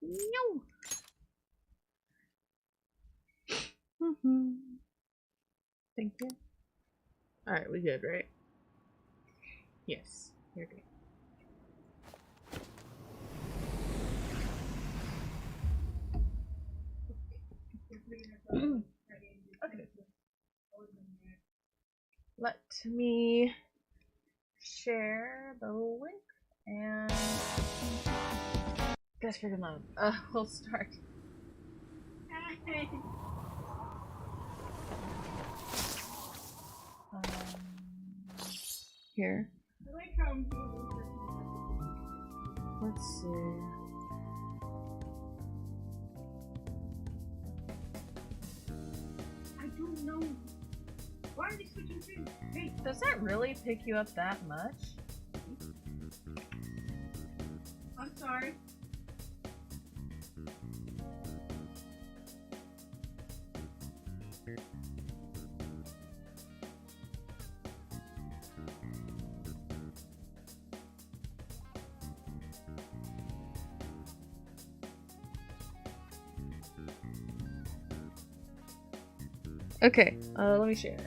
No. Thank you. Alright, we good, right? Yes, you're good. Okay. Let me share the link and gosh, freaking loud. We'll start. Here. Let's see. I don't know. Why are they switching things? Hey, Does that really pick you up that much? I'm sorry. Okay, let me share.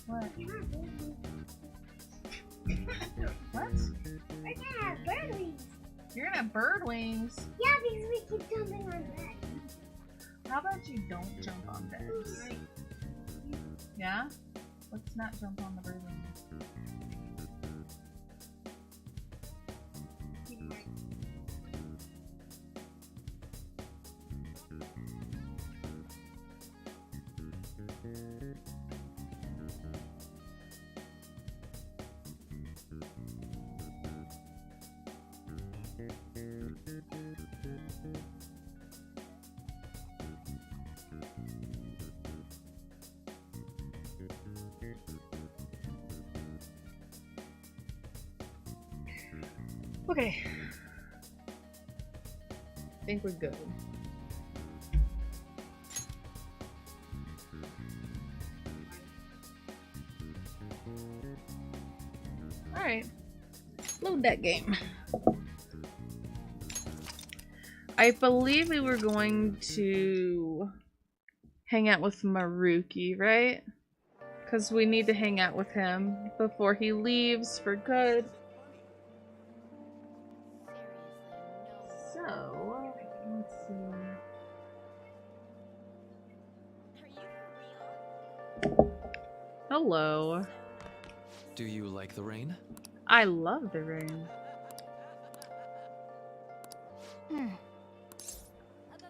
What? What? We're gonna have bird wings. You're gonna have bird wings? Yeah, because we keep jumping on bed. How about you don't jump on beds? Yeah? Let's not jump on the bird wings. Okay. I think we're good. Alright. Load that game. I believe we were going to hang out with Maruki, right? Because we need to hang out with him before he leaves for good. So, let's see. Hello. Do you like the rain? I love the rain.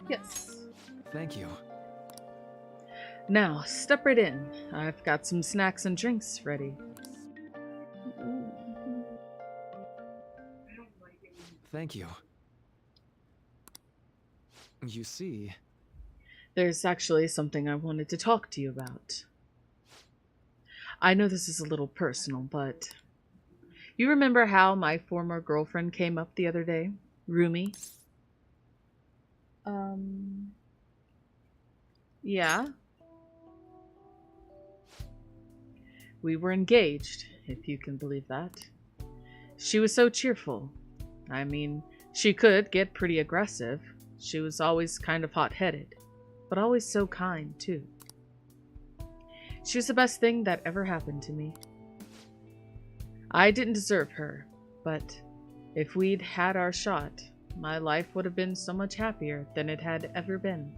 Yes. Thank you. Now, step right in. I've got some snacks and drinks ready. Thank you. You see... There's actually something I wanted to talk to you about. I know this is a little personal, but... You remember how my former girlfriend came up the other day? Rumi? Yeah? We were engaged, if you can believe that. She was so cheerful. I mean, she could get pretty aggressive. She was always kind of hot-headed, but always so kind, too. She was the best thing that ever happened to me. I didn't deserve her, but if we'd had our shot, my life would have been so much happier than it had ever been.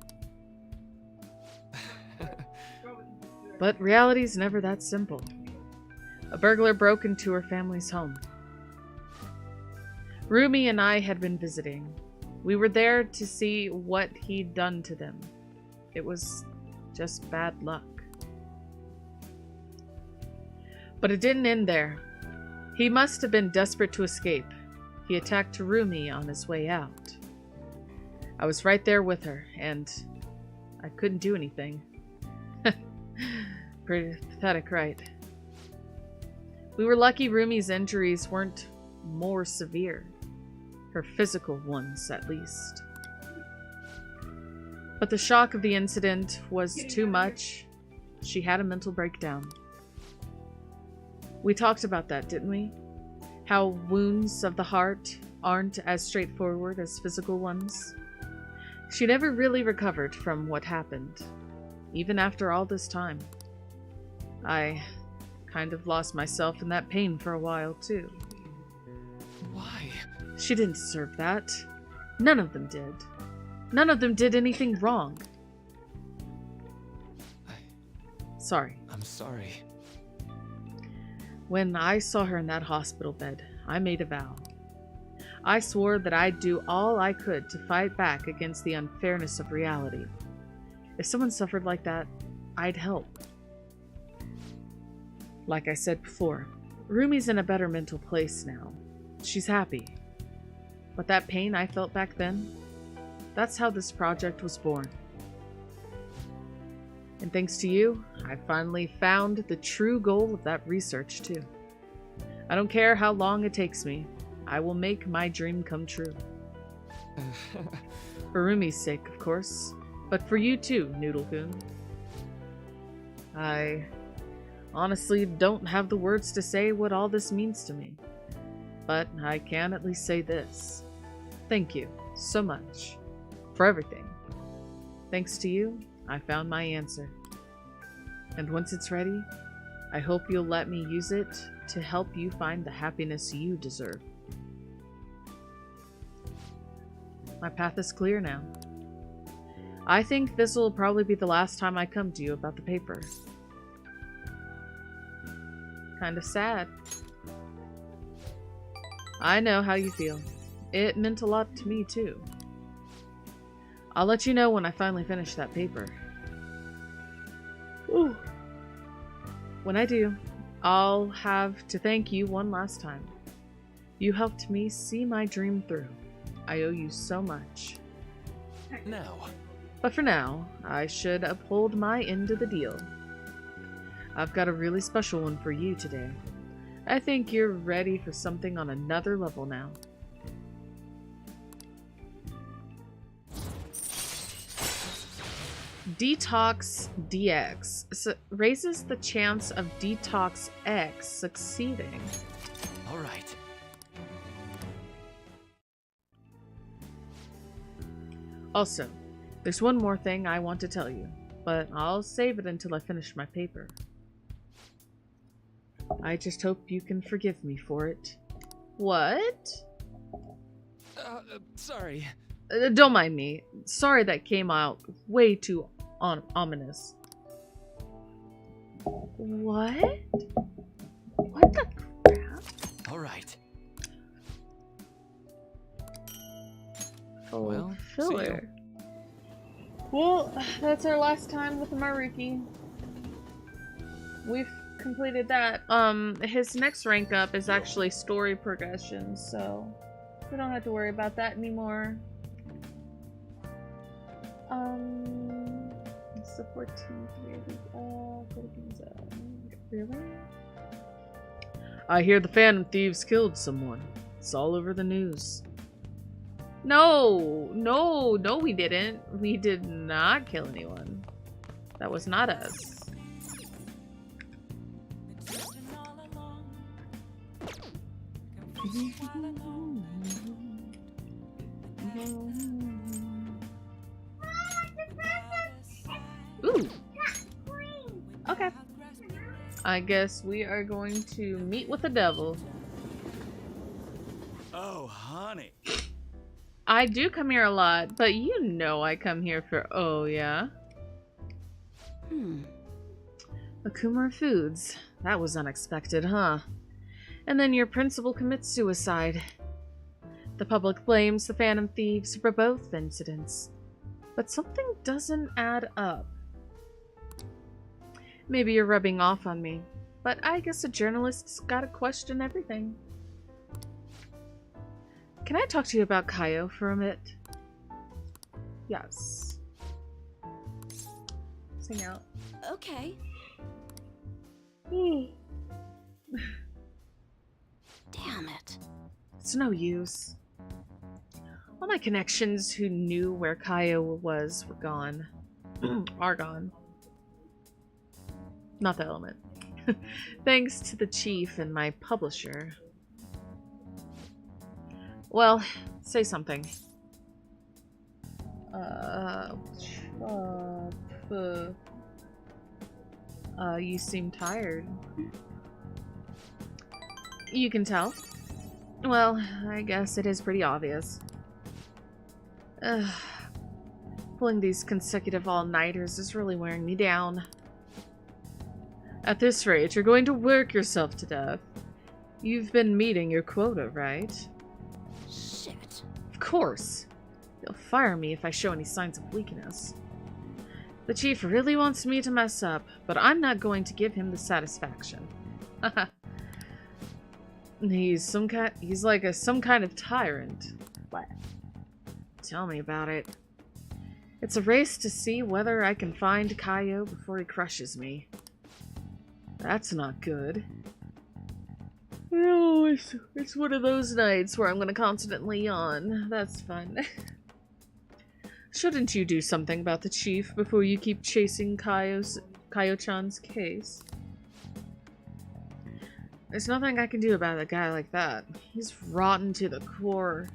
But reality's never that simple. A burglar broke into her family's home. Rumi and I had been visiting. We were there to see what he'd done to them. It was just bad luck. But it didn't end there. He must have been desperate to escape. He attacked Rumi on his way out. I was right there with her, and I couldn't do anything. Pretty pathetic, right? We were lucky Rumi's injuries weren't more severe. Her physical ones, at least. But the shock of the incident was too much. She had a mental breakdown. We talked about that, didn't we? How wounds of the heart aren't as straightforward as physical ones. She never really recovered from what happened, even after all this time. I kind of lost myself in that pain for a while, too. Why? She didn't deserve that. None of them did. None of them did anything wrong. Sorry. I'm sorry. When I saw her in that hospital bed, I made a vow. I swore that I'd do all I could to fight back against the unfairness of reality. If someone suffered like that, I'd help. Like I said before, Rumi's in a better mental place now. She's happy. But that pain I felt back then, that's how this project was born. And thanks to you, I finally found the true goal of that research, too. I don't care how long it takes me. I will make my dream come true. For Rumi's sake, of course. But for you too, Noodle-kun. I honestly don't have the words to say what all this means to me. But I can at least say this. Thank you so much for everything. Thanks to you, I found my answer. And once it's ready, I hope you'll let me use it to help you find the happiness you deserve. My path is clear now. I think this will probably be the last time I come to you about the paper. Kind of sad. I know how you feel. It meant a lot to me, too. I'll let you know when I finally finish that paper. Ooh. When I do, I'll have to thank you one last time. You helped me see my dream through. I owe you so much. Now. But for now, I should uphold my end of the deal. I've got a really special one for you today. I think you're ready for something on another level now. Detox DX raises the chance of Detox X succeeding. All right. Also, there's one more thing I want to tell you, but I'll save it until I finish my paper. I just hope you can forgive me for it. What? Sorry. Don't mind me. Sorry that came out way too ominous. What? What the crap? All right. Oh, Well, filler. Well, that's our last time with Maruki. We've completed that. His next rank up is actually story progression, so we don't have to worry about that anymore. Support team 3. Really? I hear the Phantom Thieves killed someone. It's all over the news. No, we didn't. We did not kill anyone. That was not us. Ooh. Okay. I guess we are going to meet with the devil. Oh, honey. I do come here a lot, but you know I come here for oh yeah. Akumura Foods. That was unexpected, huh? And then your principal commits suicide. The public blames the Phantom Thieves for both incidents. But something doesn't add up. Maybe you're rubbing off on me, but I guess a journalist's gotta question everything. Can I talk to you about Kaio for a minute? Yes. Let's hang out. Okay. Damn it. It's no use. All my connections who knew where Kaio was were gone. Are gone. Not the element. Thanks to the chief and my publisher. Well, say something. You seem tired. You can tell. Well, I guess it is pretty obvious. Pulling these consecutive all-nighters is really wearing me down. At this rate, you're going to work yourself to death. You've been meeting your quota, right? Shit. Of course. They'll fire me if I show any signs of weakness. The chief really wants me to mess up, but I'm not going to give him the satisfaction. He's some kind of tyrant. What? Tell me about it. It's a race to see whether I can find Kaio before he crushes me. That's not good. Oh, it's one of those nights where I'm gonna constantly yawn. That's fun. Shouldn't you do something about the chief before you keep chasing Kaio-chan's case? There's nothing I can do about a guy like that. He's rotten to the core.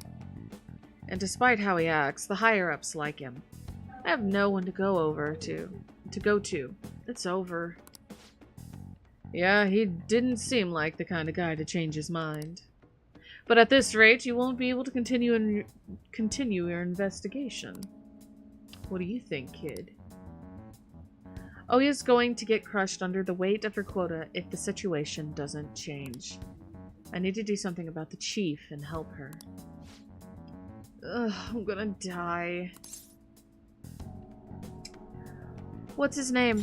And despite how he acts, the higher-ups like him. I have no one to go to. It's over. Yeah, he didn't seem like the kind of guy to change his mind. But at this rate, you won't be able to continue your investigation. What do you think, kid? Oya's going to get crushed under the weight of her quota if the situation doesn't change. I need to do something about the chief and help her. Ugh, I'm gonna die. What's his name?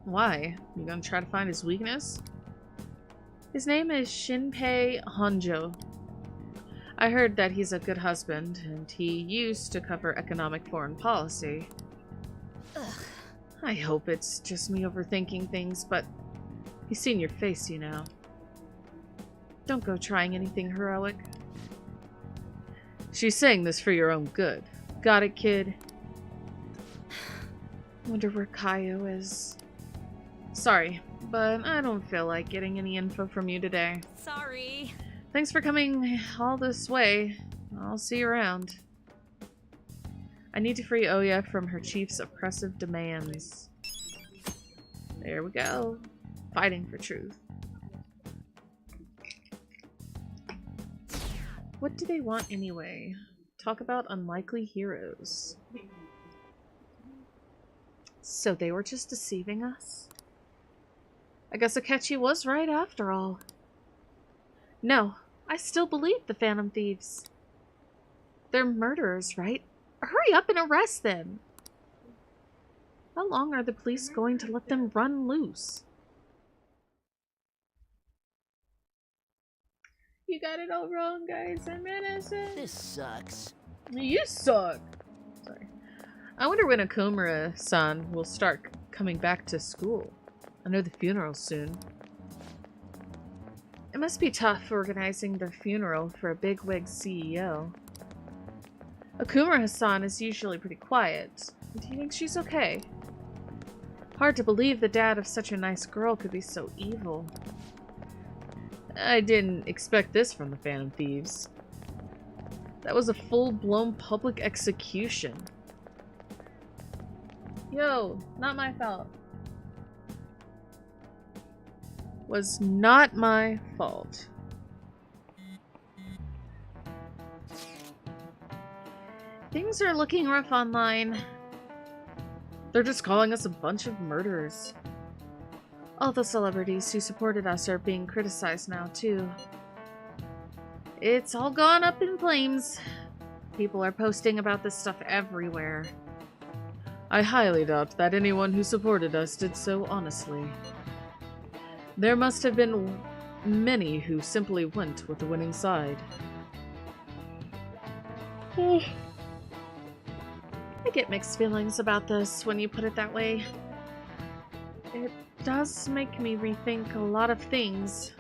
Why? You gonna try to find his weakness? His name is Shinpei Honjo. I heard that he's a good husband, and he used to cover economic foreign policy. Ugh. I hope it's just me overthinking things, but he's seen your face, you know. Don't go trying anything heroic. She's saying this for your own good. Got it, kid? Wonder where Kaio is. Sorry, but I don't feel like getting any info from you today. Sorry. Thanks for coming all this way. I'll see you around. I need to free Oya from her chief's oppressive demands. There we go. Fighting for truth. What do they want anyway? Talk about unlikely heroes. So they were just deceiving us? I guess Akechi was right after all. No, I still believe the Phantom Thieves. They're murderers, right? Hurry up and arrest them! How long are the police going to let them run loose? You got it all wrong, guys. I'm innocent. This sucks. You suck! Sorry. I wonder when Okumura-san will start coming back to school. I know the funeral's soon. It must be tough organizing the funeral for a bigwig CEO. Okumura-san is usually pretty quiet. Do you think she's okay? Hard to believe the dad of such a nice girl could be so evil. I didn't expect this from the Phantom Thieves. That was a full-blown public execution. Yo, not my fault. Was not my fault. Things are looking rough online. They're just calling us a bunch of murderers. All the celebrities who supported us are being criticized now, too. It's all gone up in flames. People are posting about this stuff everywhere. I highly doubt that anyone who supported us did so honestly. There must have been many who simply went with the winning side. I get mixed feelings about this when you put it that way. It does make me rethink a lot of things.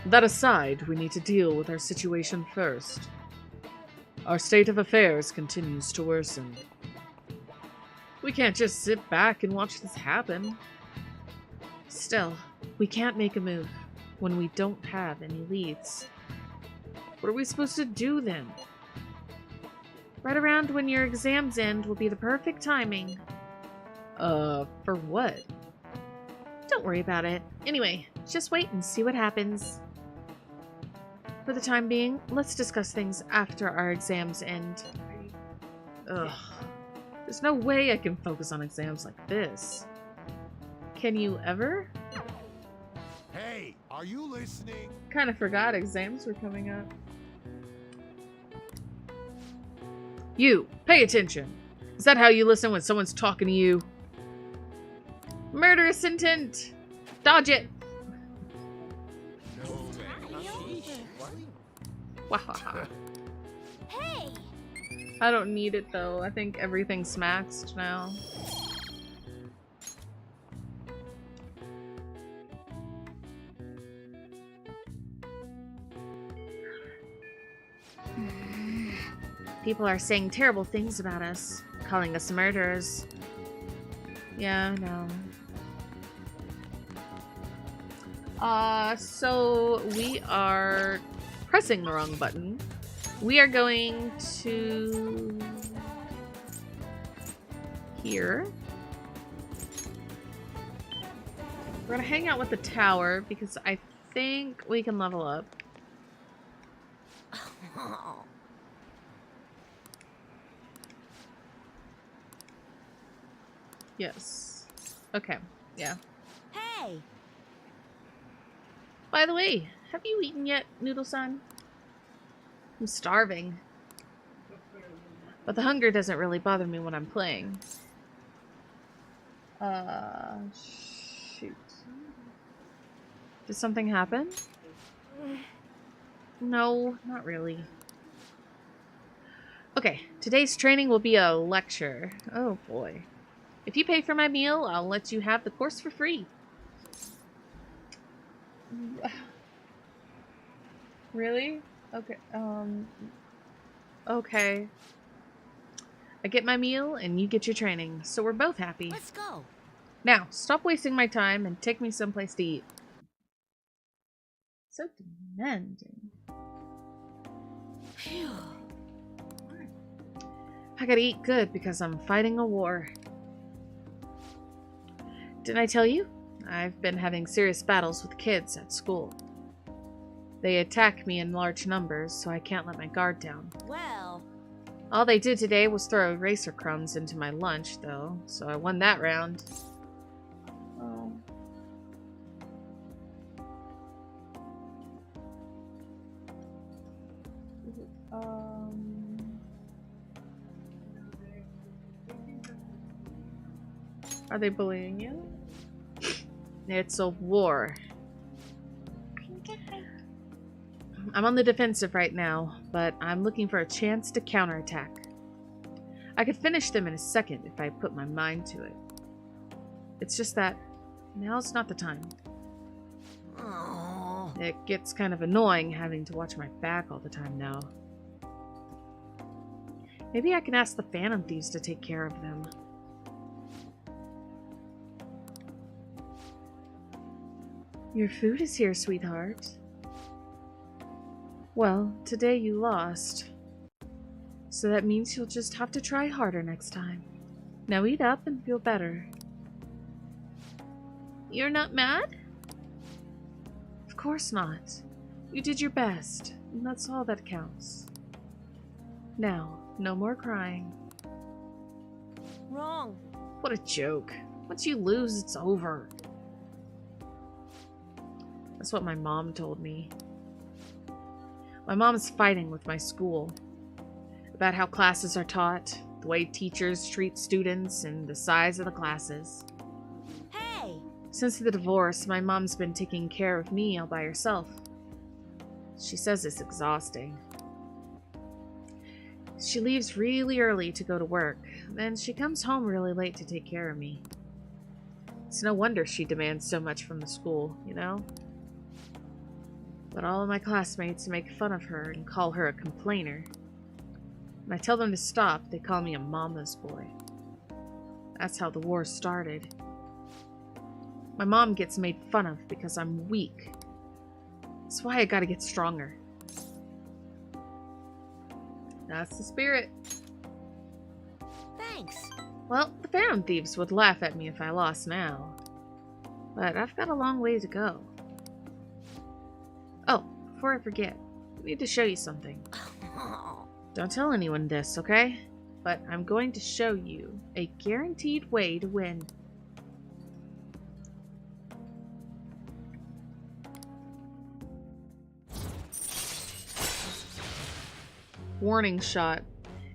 That aside, we need to deal with our situation first. Our state of affairs continues to worsen. We can't just sit back and watch this happen. Still, we can't make a move. when we don't have any leads. What are we supposed to do then? Right around when your exams end will be the perfect timing. For what? Don't worry about it. Anyway, just wait and see what happens. For the time being, let's discuss things after our exams end. Ugh. There's no way I can focus on exams like this. Can you ever? Hey, are you listening? Kind of forgot exams were coming up. You, pay attention. Is that how you listen when someone's talking to you? Murderous intent! Dodge it! No, man. Wahaha. Hey! I don't need it though. I think everything's maxed now. People are saying terrible things about us, calling us murderers. Yeah, no. So we are pressing the wrong button. We are going to here. We're gonna hang out with the tower because I think we can level up. Yes. Okay. Yeah. Hey! By the way, have you eaten yet, Noodle-san? I'm starving. But the hunger doesn't really bother me when I'm playing. Shoot. Did something happen? No, not really. Okay, today's training will be a lecture. Oh boy. If you pay for my meal, I'll let you have the course for free. Really? Okay, okay. I get my meal and you get your training, so we're both happy. Let's go! Now, stop wasting my time and take me someplace to eat. So demanding. Phew. I gotta eat good because I'm fighting a war. Didn't I tell you? I've been having serious battles with kids at school. They attack me in large numbers, so I can't let my guard down. Well... All they did today was throw eraser crumbs into my lunch, though, so I won that round. Oh. Are they bullying you? It's a war. I'm on the defensive right now, but I'm looking for a chance to counterattack. I could finish them in a second if I put my mind to it. It's just that now's not the time. Oh. It gets kind of annoying having to watch my back all the time now. Maybe I can ask the Phantom Thieves to take care of them. Your food is here, sweetheart. Well, today you lost. So that means you'll just have to try harder next time. Now eat up and feel better. You're not mad? Of course not. You did your best, and that's all that counts. Now, no more crying. Wrong. What a joke. Once you lose, it's over. That's what my mom told me. My mom's fighting with my school about how classes are taught, the way teachers treat students, and the size of the classes. Hey! Since the divorce, my mom's been taking care of me all by herself. She says it's exhausting. She leaves really early to go to work, then she comes home really late to take care of me. It's no wonder she demands so much from the school, you know? But all of my classmates make fun of her and call her a complainer. When I tell them to stop, they call me a mama's boy. That's how the war started. My mom gets made fun of because I'm weak. That's why I gotta get stronger. That's the spirit. Thanks. Well, the Phantom Thieves would laugh at me if I lost now. But I've got a long way to go. Oh, before I forget, I need to show you something. Don't tell anyone this, okay? But I'm going to show you a guaranteed way to win. Warning shot.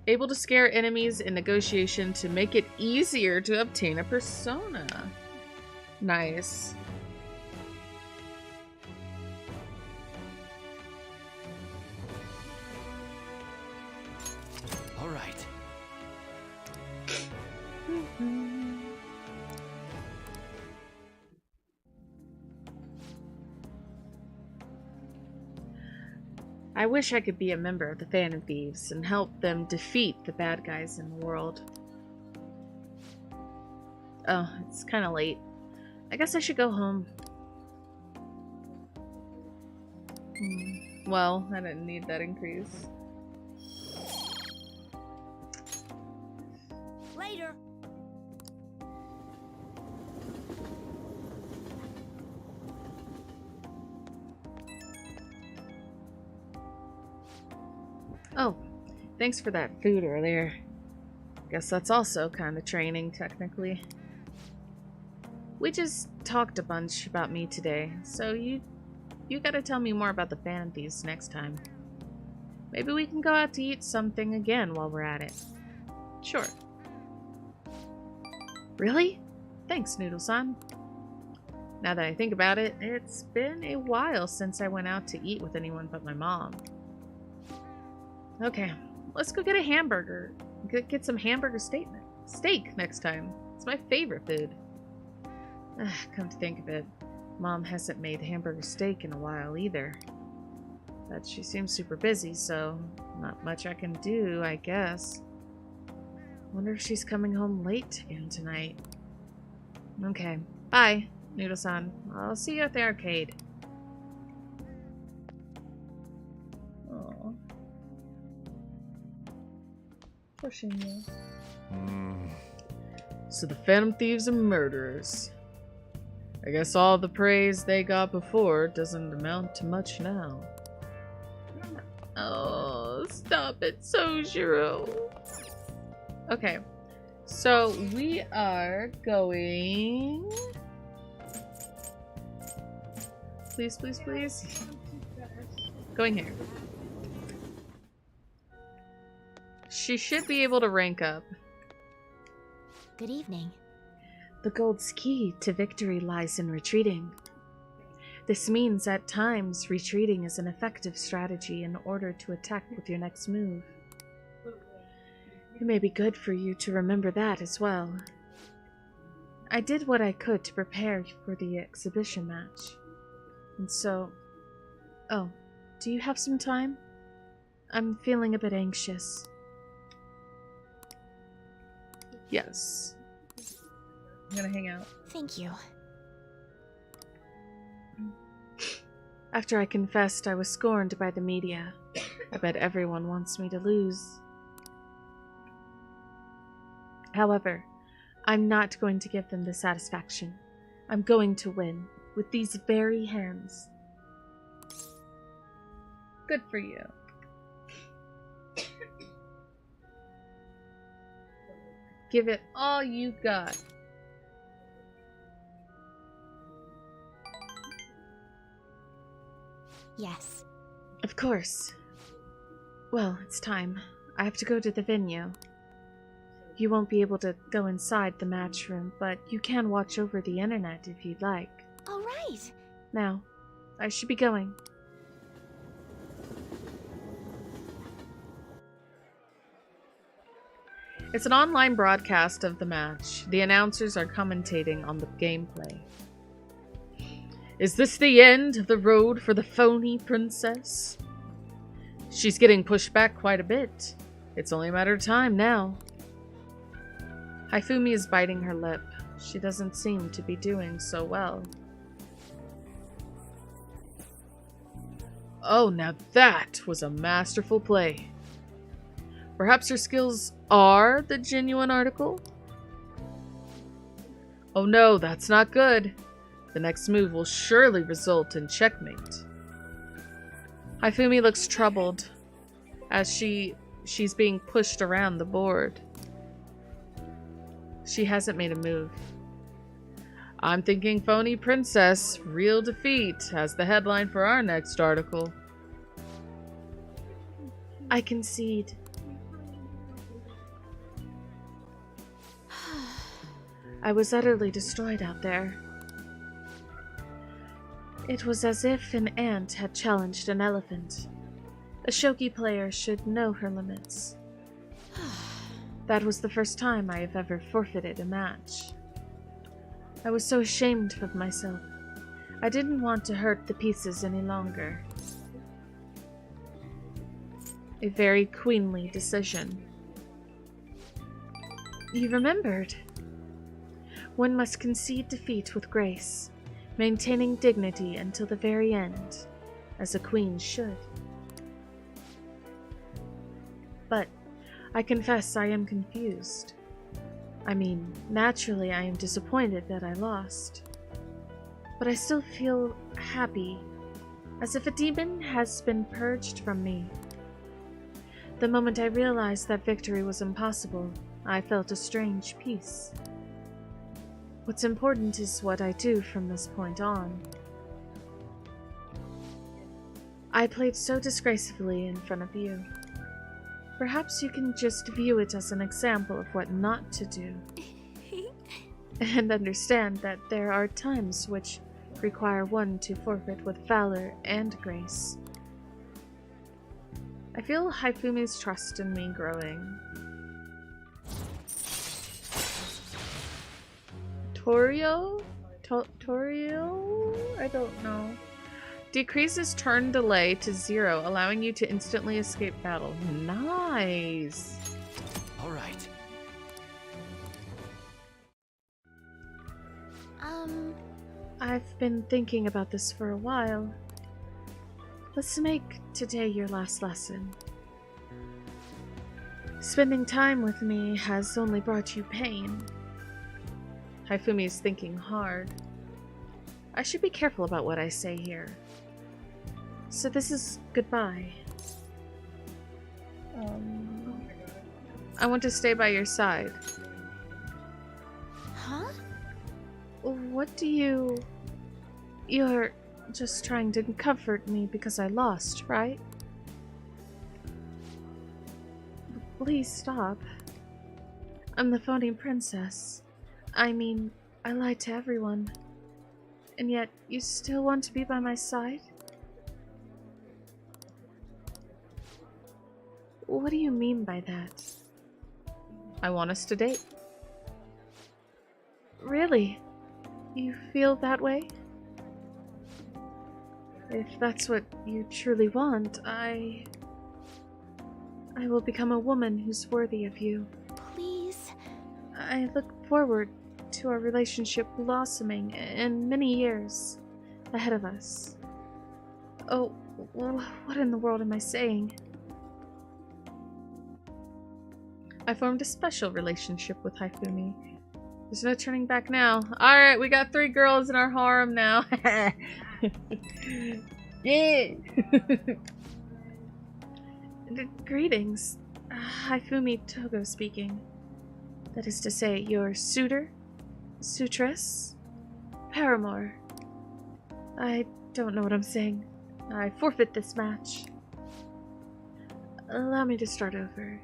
Able to scare enemies in negotiation to make it easier to obtain a persona. Nice. All right. I wish I could be a member of the Phantom Thieves and help them defeat the bad guys in the world. Oh, it's kind of late. I guess I should go home. Well, I didn't need that increase. Later. Oh, thanks for that food earlier. Guess that's also kind of training, technically. We just talked a bunch about me today, so you gotta tell me more about the Phantom Thieves next time. Maybe we can go out to eat something again while we're at it. Sure. Really? Thanks, Noodle-san. Now that I think about it, it's been a while since I went out to eat with anyone but my mom. Okay, let's go get a hamburger. Get some hamburger steak next time. It's my favorite food. Come to think of it, Mom hasn't made hamburger steak in a while either. But she seems super busy, so not much I can do, I guess. Wonder if she's coming home late again tonight. Okay, bye, Noodle-san. I'll see you at the arcade. Aww. Pushing you. So the Phantom Thieves are murderers. I guess all the praise they got before doesn't amount to much now. Oh, stop it, Sojiro. Okay, so we are going... Please, please, please. Going here. She should be able to rank up. Good evening. The gold's key to victory lies in retreating. This means at times retreating is an effective strategy in order to attack with your next move. It may be good for you to remember that as well. I did what I could to prepare for the exhibition match. And so... Oh, do you have some time? I'm feeling a bit anxious. Yes. I'm gonna hang out. Thank you. After I confessed I was scorned by the media, I bet everyone wants me to lose. However, I'm not going to give them the satisfaction. I'm going to win with these very hands. Good for you. Give it all you got. Yes. Of course. Well, it's time. I have to go to the venue. You won't be able to go inside the match room, but you can watch over the internet if you'd like. All right. Now, I should be going. It's an online broadcast of the match. The announcers are commentating on the gameplay. Is this the end of the road for the phony princess? She's getting pushed back quite a bit. It's only a matter of time now. Haifumi is biting her lip. She doesn't seem to be doing so well. Oh, now that was a masterful play. Perhaps her skills are the genuine article? Oh no, that's not good. The next move will surely result in checkmate. Haifumi looks troubled as she's being pushed around the board. She hasn't made a move. I'm thinking Phony Princess, Real Defeat as the headline for our next article. I concede. I was utterly destroyed out there. It was as if an ant had challenged an elephant. A shogi player should know her limits. That was the first time I have ever forfeited a match. I was so ashamed of myself. I didn't want to hurt the pieces any longer. A very queenly decision. You remembered. One must concede defeat with grace, maintaining dignity until the very end, as a queen should. But I confess I am confused. I mean, naturally I am disappointed that I lost. But I still feel happy, as if a demon has been purged from me. The moment I realized that victory was impossible, I felt a strange peace. What's important is what I do from this point on. I played so disgracefully in front of you. Perhaps you can just view it as an example of what not to do. And understand that there are times which require one to forfeit with valor and grace. I feel Haifumi's trust in me growing. Torio? Torio? I don't know. Decreases turn delay to 0, allowing you to instantly escape battle. Nice! Alright. I've been thinking about this for a while. Let's make today your last lesson. Spending time with me has only brought you pain. Haifumi is thinking hard. I should be careful about what I say here. So this is goodbye. I want to stay by your side. Huh? What do you... You're just trying to comfort me because I lost, right? Please stop. I'm the phony princess. I mean, I lied to everyone. And yet, you still want to be by my side? What do you mean by that? I want us to date. Really? You feel that way? If that's what you truly want, I will become a woman who's worthy of you. Please? I look forward to our relationship blossoming in many years ahead of us. Oh, what in the world am I saying? I formed a special relationship with Haifumi. There's no turning back now. Alright, we got 3 girls in our harem now. Yeah! Greetings. Haifumi Togo speaking. That is to say, your suitor? Suitress? Paramour. I don't know what I'm saying. I forfeit this match. Allow me to start over.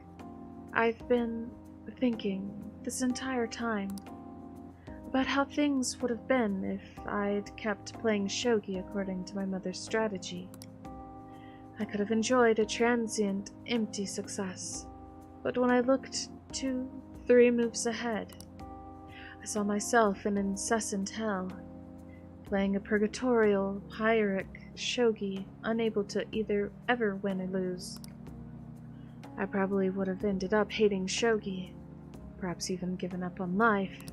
I've been thinking this entire time about how things would have been if I'd kept playing shogi according to my mother's strategy. I could have enjoyed a transient, empty success, but when I looked 2, 3 moves ahead, I saw myself in incessant hell, playing a purgatorial, pyrrhic shogi, unable to either ever win or lose. I probably would have ended up hating shogi, perhaps even given up on life.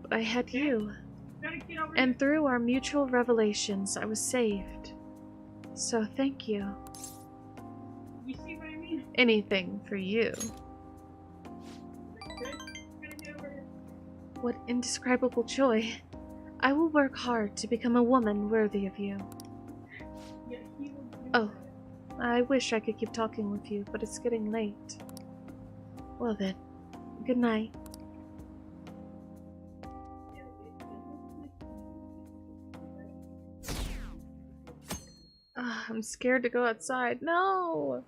But I had you, and through our mutual revelations, I was saved. So thank you. You see what I mean? Anything for you. What indescribable joy. I will work hard to become a woman worthy of you. Yeah, he will do Oh, I wish I could keep talking with you, but it's getting late. Well then, good night. I'm scared to go outside. No!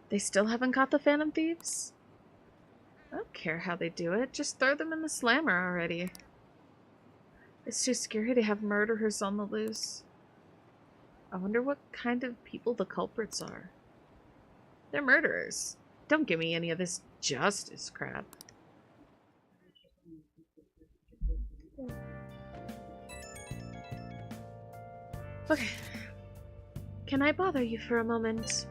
They still haven't caught the Phantom Thieves? I don't care how they do it. Just throw them in the slammer already. It's too scary to have murderers on the loose. I wonder what kind of people the culprits are. They're murderers. Don't give me any of this justice crap. Okay. Can I bother you for a moment?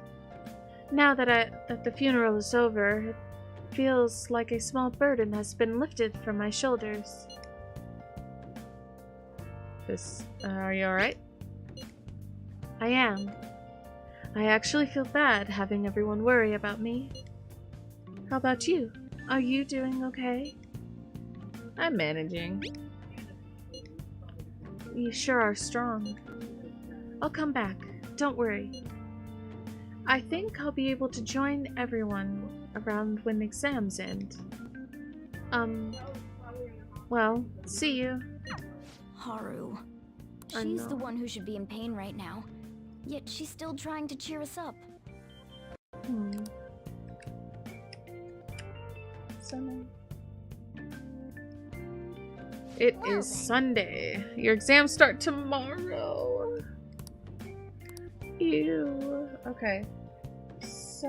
Now that the funeral is over, it feels like a small burden has been lifted from my shoulders. Are you alright? I am. I actually feel bad having everyone worry about me. How about you? Are you doing okay? I'm managing. You sure are strong. I'll come back. Don't worry. I think I'll be able to join everyone around when exams end. Well, see you. Haru. I She's know. the one who should be in pain right now. Yet she's still trying to cheer us up. Sunday. It Well is then. Sunday. Your exams start tomorrow. Ew. Okay. So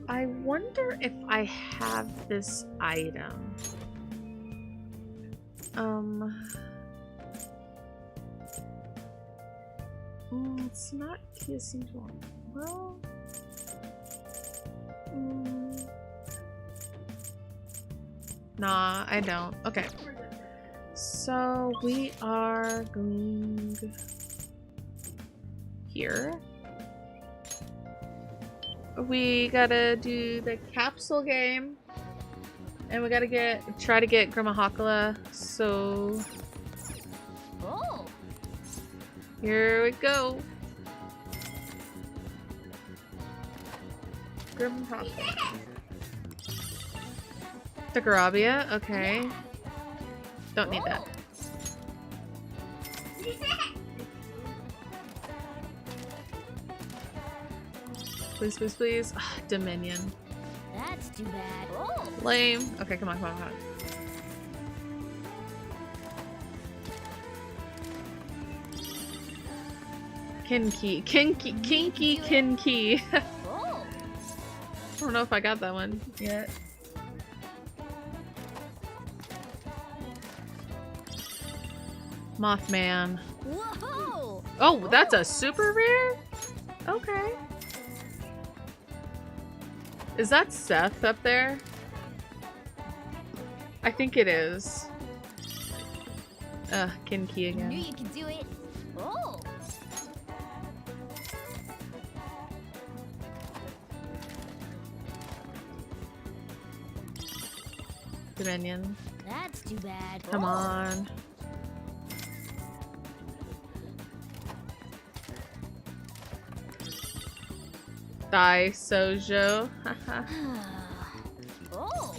I wonder if I have this item. It's not kissing one. Well, nah, I don't. Okay. so we are going here. We gotta do the capsule game. And we gotta try to get Grandma Hakala. So Oh! here we go. Grandma Hakala. The Garabia, okay. Don't need that. Please, please, please. Ah, Dominion. That's too bad. Oh! Lame. Okay, come on, come on, come on. Kinky. Kinky. Kinky Kinky. I Oh! don't know if I got that one yet. Mothman. Whoa! Oh, that's a super rare? Okay. Is that Seth up there? I think it is. Kinky Knew again. you could do it. Oh! Dominion. That's too bad. Come Oh. on. Die, Sojo. Haha. Oh!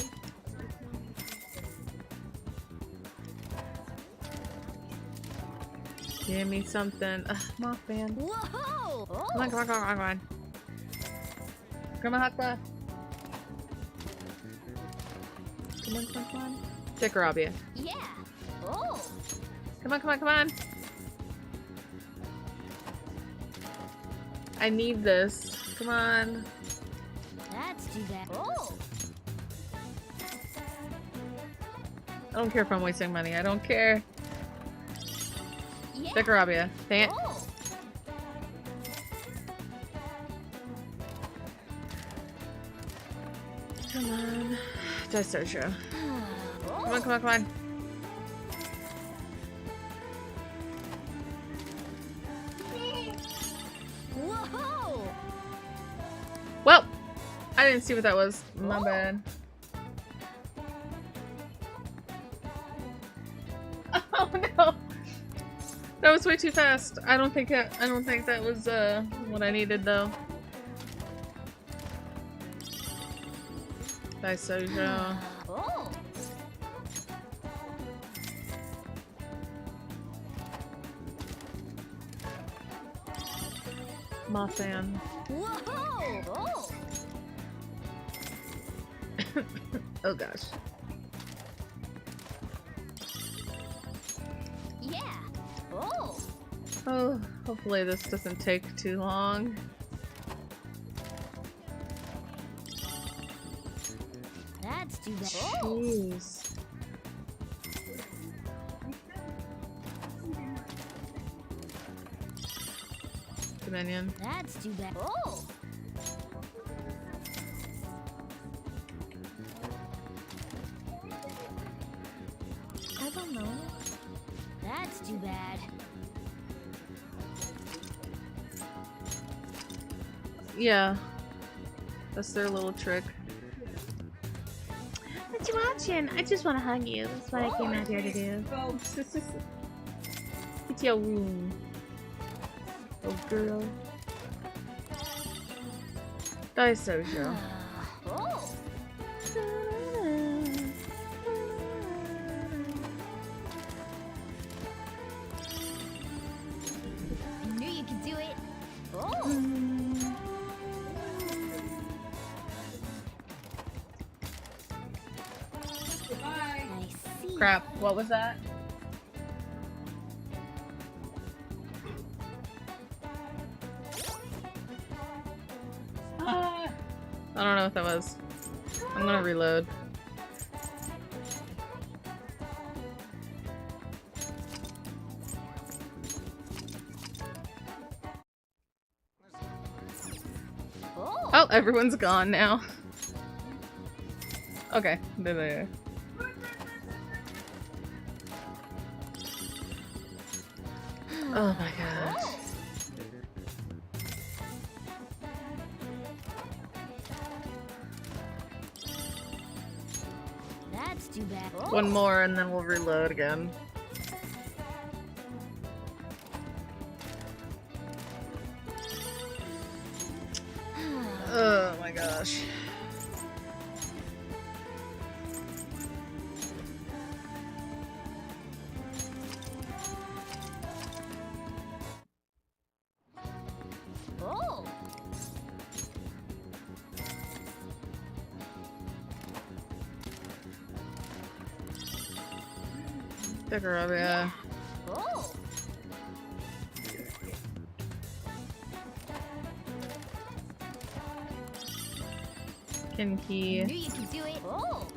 Give me something. Mothman. Whoa! Oh! Come on, come on, come on, come on. Grandma Hakla. Come on, come on, come on. Jikarabia. Yeah! Oh! Come on, come on, come on. I need this. Come on. That's too bad. Oh! I don't care if I'm wasting money. I don't care. Yeah! Jikarabia. Dang it. Oh! Come on. Die Sojo. Come on, Oh! come on, come on. I didn't see what that was. My bad. Oh no! That was way too fast. I don't think that was what I needed though. Daisojo. Oh. Mothan. Whoa. Oh. Oh gosh. Yeah. Oh. Oh, hopefully this doesn't take too long. That's too bad. Oh. Jeez. Dominion. That's too bad. Oh. I don't know. That's too bad. Yeah. That's their little trick. What you watching? I just want to hug you. That's what I came out here to do. It's your room. Oh girl. Daisojo. Oh. I knew you could do it. Oh. Goodbye. I see. Crap, what was that? I don't know what that was. I'm gonna reload. Oh. Oh, everyone's gone now. Okay, there they are. Oh my gosh. That's too bad. Oh. One more and then we'll reload again. Oh my gosh. Oh. Sticker of yeah. Oh. I Kinky. knew you could do it. Oh.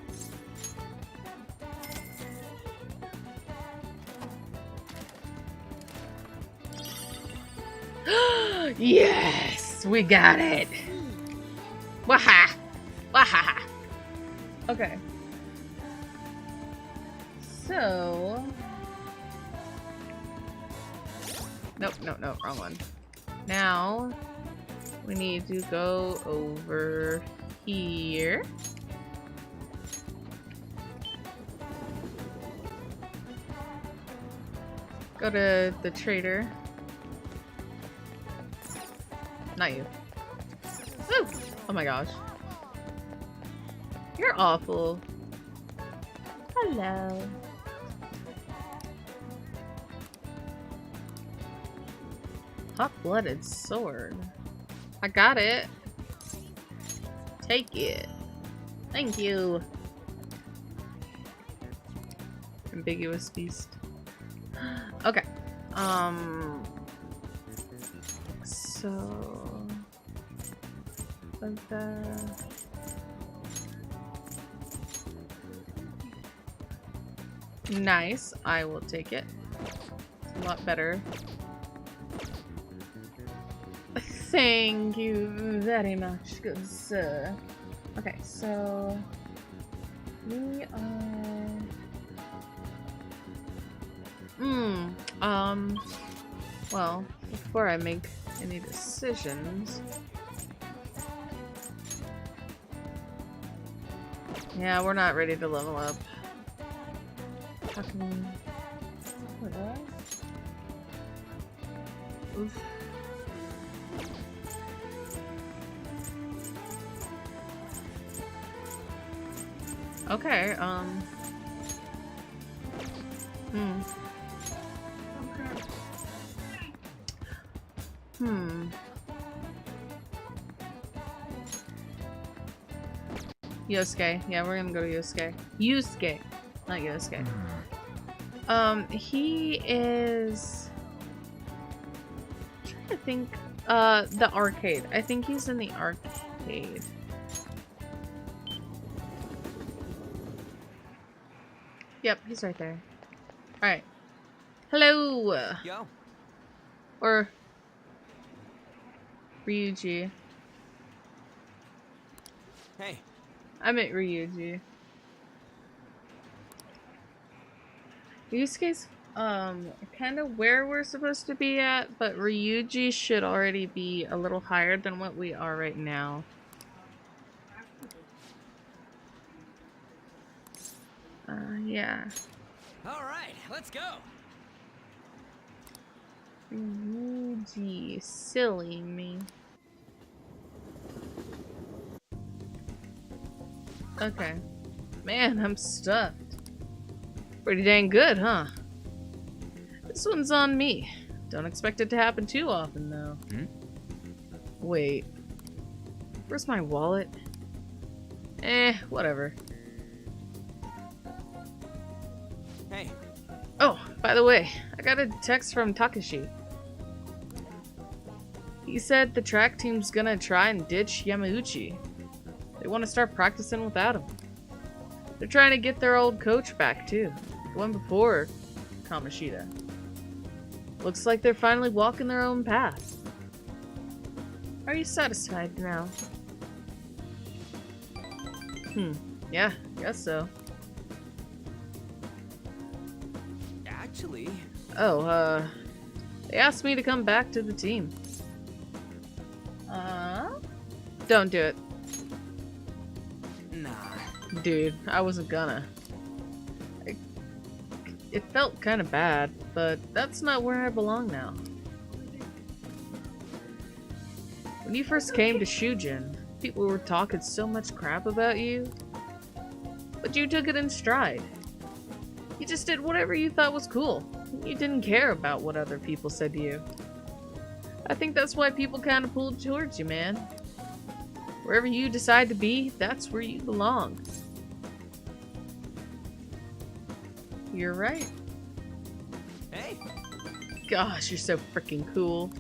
Yes! We got it! Waha! Waha! Okay. So... Nope, wrong one. Now, we need to go over here. Go to the trader. Not you. Woo! Oh my gosh. You're awful. Hello. Hot-blooded sword. I got it. Take it. Thank you. Ambiguous beast. Okay. So... like that. Nice. I will take it. It's a lot better. Thank you very much, good sir. Okay, so we are well, before I make any decisions, Yeah, we're not ready to level up. How can we... What else? Oof. Okay, Yosuke. Yeah, we're gonna go to Yosuke. Yusuke, not Yosuke. He is... I'm trying to think. The arcade. I think he's in the arcade. Yep, he's right there. Alright. Hello! Yo. Or... Ryuji. Hey. I meant Ryuji. Ryusuke's, kind of where we're supposed to be at, but Ryuji should already be a little higher than what we are right now. Yeah. Alright, let's go. Ryuji, silly me. Okay. Man, I'm stuffed. Pretty dang good, huh? This one's on me. Don't expect it to happen too often, though. Wait. Where's my wallet? Whatever. Hey. Oh, by the way, I got a text from Takashi. He said the track team's gonna try and ditch Yamauchi. They want to start practicing without him. They're trying to get their old coach back, too. The one before Kamoshida. Looks like they're finally walking their own path. Are you satisfied now? Yeah, guess so. Actually... Oh, they asked me to come back to the team. Don't do it. Nah. Dude, I wasn't gonna. It felt kind of bad, but that's not where I belong now. When you first came to Shujin, people were talking so much crap about you, but you took it in stride. You just did whatever you thought was cool. You didn't care about what other people said to you. I think that's why people kind of pulled towards you, man. Wherever you decide to be, that's where you belong. You're right. Hey. Gosh, you're so freaking cool.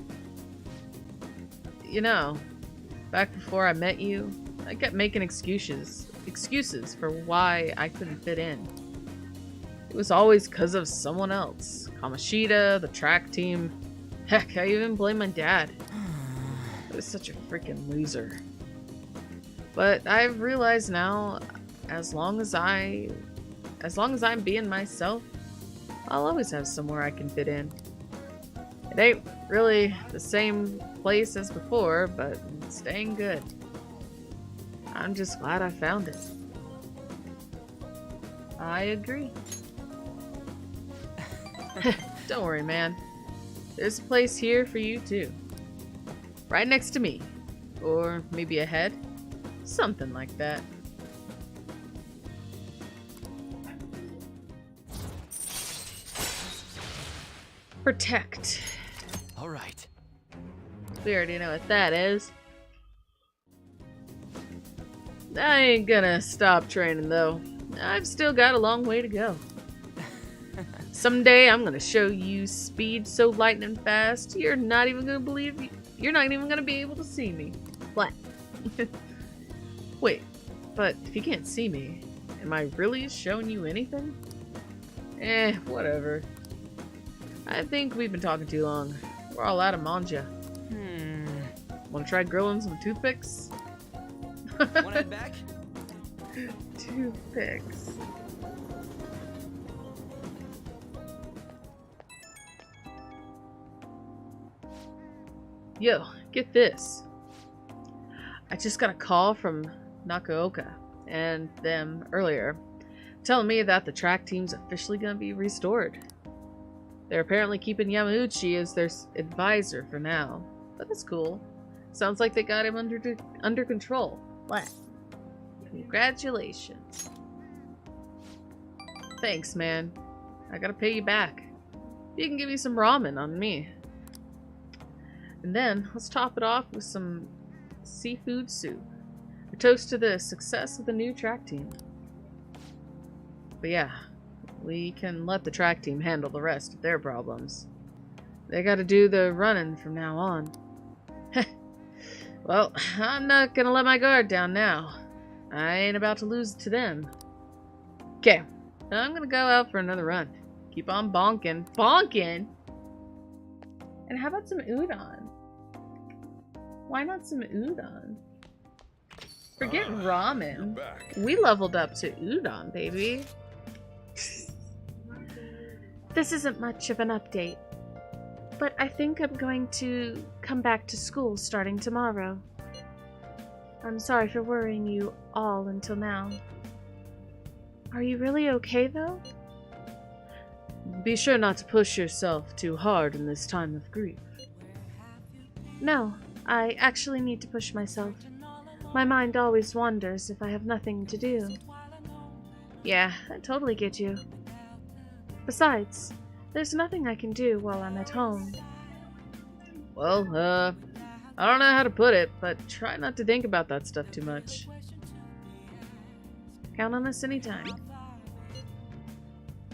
You know, back before I met you, I kept making excuses for why I couldn't fit in. It was always because of someone else. Kamoshida, the track team. Heck, I even blame my dad. I was such a freaking loser. But I've realized now, as long as I'm being myself, I'll always have somewhere I can fit in. It ain't really the same place as before, but it's dang good. I'm just glad I found it. I agree. Don't worry, man. There's a place here for you, too. Right next to me. Or maybe ahead. Something like that. Protect. Alright. We already know what that is. I ain't gonna stop training, though. I've still got a long way to go. Someday I'm gonna show you speed so lightning fast, you're not even gonna be able to see me. What? Wait, but if you can't see me, am I really showing you anything? Whatever. I think we've been talking too long. We're all out of manja. Wanna try grilling some toothpicks? Wanna head back? Toothpicks. Yo, get this. I just got a call from Nakaoka, and them earlier, telling me that the track team's officially gonna be restored. They're apparently keeping Yamauchi as their advisor for now, but that's cool. Sounds like they got him under control. What? Congratulations. Thanks, man. I gotta pay you back. You can give me some ramen on me. And then, let's top it off with some seafood soup. A toast to the success of the new track team. But yeah, we can let the track team handle the rest of their problems. They gotta do the running from now on. Well, I'm not gonna let my guard down now. I ain't about to lose to them. Okay, I'm gonna go out for another run. Keep on bonking. Bonking? And how about some udon? Why not some udon? Forget ramen. We leveled up to udon, baby. This isn't much of an update, but I think I'm going to come back to school starting tomorrow. I'm sorry for worrying you all until now. Are you really okay, though? Be sure not to push yourself too hard in this time of grief. No, I actually need to push myself. My mind always wanders if I have nothing to do. Yeah, I totally get you. Besides, there's nothing I can do while I'm at home. Well, I don't know how to put it, but try not to think about that stuff too much. Count on us anytime.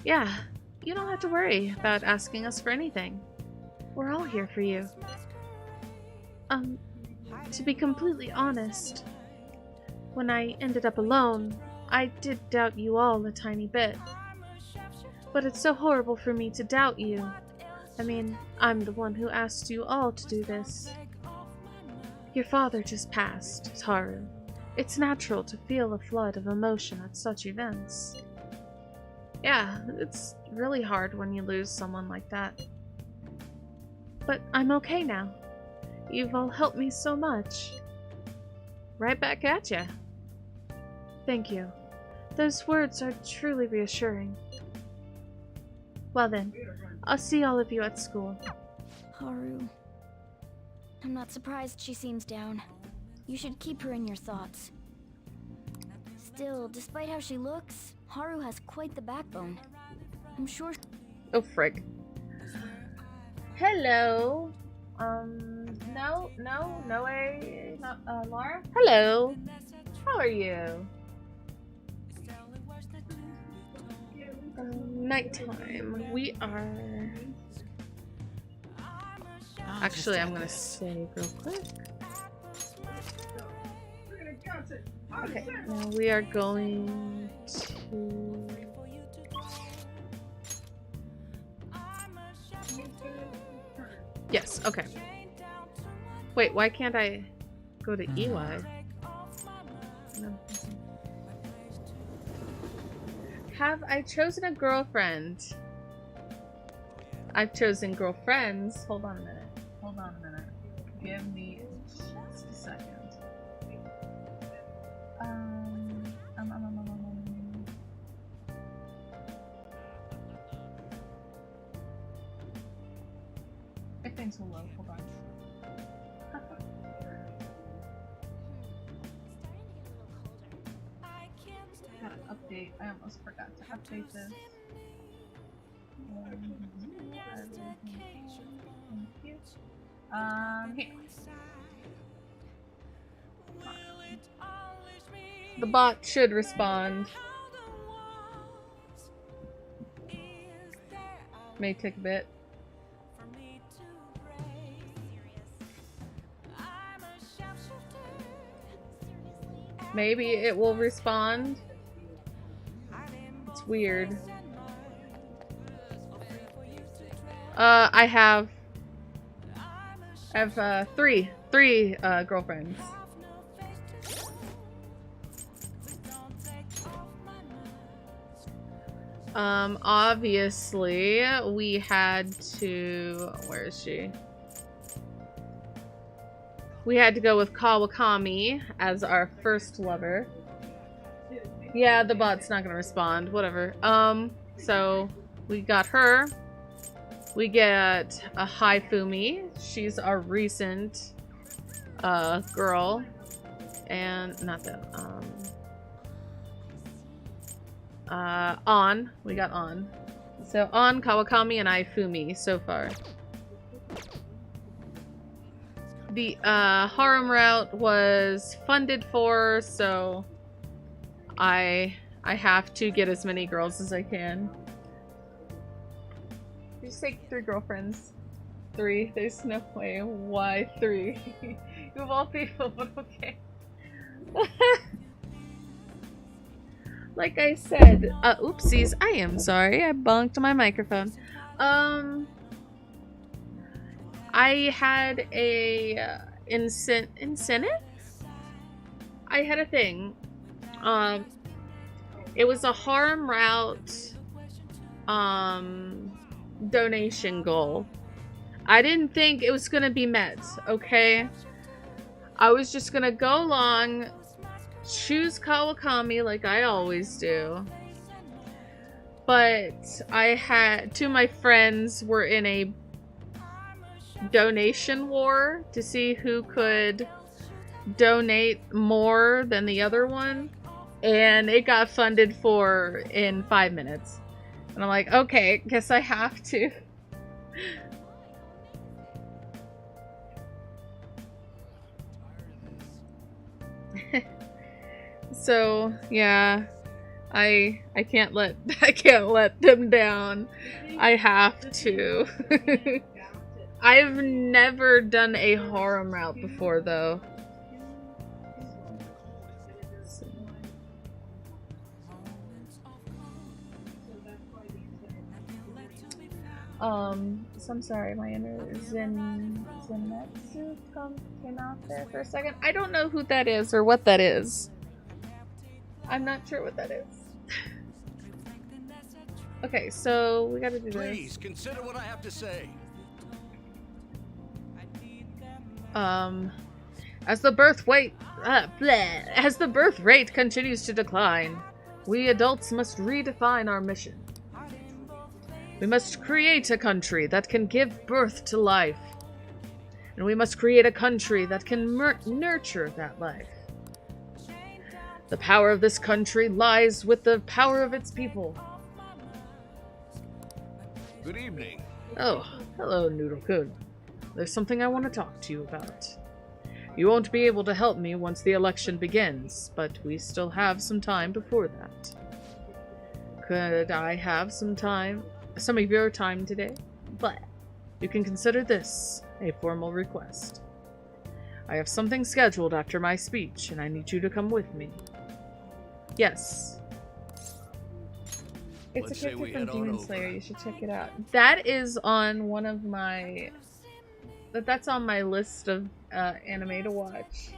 Yeah, you don't have to worry about asking us for anything. We're all here for you. To be completely honest, when I ended up alone, I did doubt you all a tiny bit. But it's so horrible for me to doubt you. I mean, I'm the one who asked you all to do this. Your father just passed, Haru. It's natural to feel a flood of emotion at such events. Yeah, it's really hard when you lose someone like that. But I'm okay now. You've all helped me so much. Right back at ya. Thank you. Those words are truly reassuring. Well then, I'll see all of you at school. Haru. I'm not surprised she seems down. You should keep her in your thoughts. Still, despite how she looks, Haru has quite the backbone. I'm sure. Oh, frig. Hello. No way. Not, Laura? Hello. How are you? Nighttime. We are... Actually, I'm gonna save real quick. Okay, now we are going to... Yes, okay. Wait, why can't I go to EY? No. Have I chosen a girlfriend? I've chosen girlfriends. Hold on a minute. Hold on a minute. Give me just a second. If things will load, hold on. Gotta update. I almost forgot to update this. Thank you. Here. The bot should respond. May take a bit. Maybe it will respond. It's weird. I have three girlfriends. Obviously we had to, where is she? We had to go with Kawakami as our first lover. Yeah, the bot's not gonna respond. Whatever. So we got her. We get a Haifumi. She's our recent girl. And not that On. We got On. So On, Kawakami, and Haifumi so far. The Harem route was funded for, so I have to get as many girls as I can. Just take 3 girlfriends. 3. There's no way. Why 3? You of all people, but okay. Like I said, oopsies, I am sorry. I bonked my microphone. I had a incentive? I had a thing. It was a harem route donation goal. I didn't think it was gonna be met, okay? I was just gonna go along, choose Kawakami like I always do. But I had 2 of my friends were in a donation war to see who could donate more than the other one, and it got funded for in 5 minutes. And I'm like, okay, guess I have to. So yeah, I can't let them down. I have to. I've never done a harem route before though. So I'm sorry, my inner Zenetsu came out there for a second. I don't know who that is or what that is. I'm not sure what that is. Okay, so we gotta do this. Please consider what I have to say. As the birth rate continues to decline, we adults must redefine our mission. We must create a country that can give birth to life. And we must create a country that can nurture that life. The power of this country lies with the power of its people. Good evening. Oh, hello, Noodle-kun. There's something I want to talk to you about. You won't be able to help me once the election begins, but we still have some time before that. Could I have some of your time today? But you can consider this a formal request. I have something scheduled after my speech, and I need you to come with me. Yes. It's Let's a say character we from head on Demon over. Slayer. You should check it out. That is on one of my... That's on my list of anime to watch.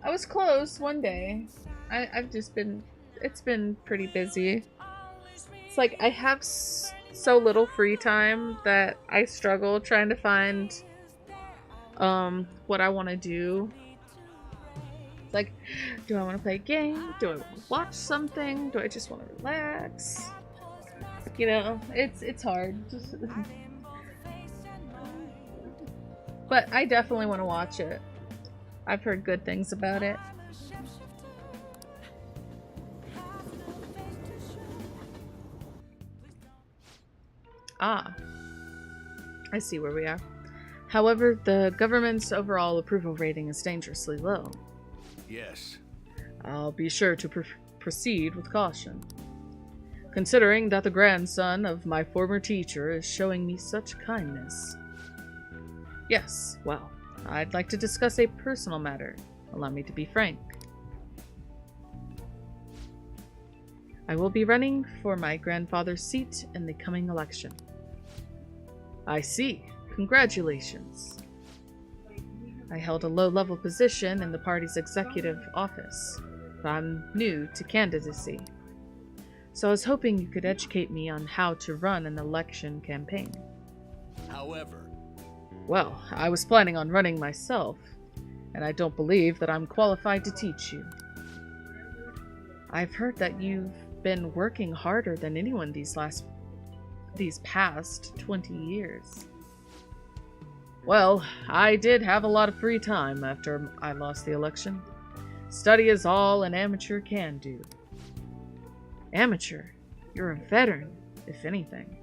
I was close one day. I've just been... It's been pretty busy. It's like I have so little free time that I struggle trying to find what I want to do. It's like, do I want to play a game? Do I want to watch something? Do I just want to relax? You know, it's hard. But I definitely want to watch it. I've heard good things about it. Ah, I see where we are. However, the government's overall approval rating is dangerously low. Yes. I'll be sure to proceed with caution. Considering that the grandson of my former teacher is showing me such kindness. Yes, well, I'd like to discuss a personal matter. Allow me to be frank. I will be running for my grandfather's seat in the coming election. I see. Congratulations. I held a low-level position in the party's executive office, but I'm new to candidacy. So I was hoping you could educate me on how to run an election campaign. However, Well, I was planning on running myself, and I don't believe that I'm qualified to teach you. I've heard that you've been working harder than anyone these past 20 years. Well, I did have a lot of free time after I lost the election. Study is all an amateur can do. Amateur? You're a veteran, if anything.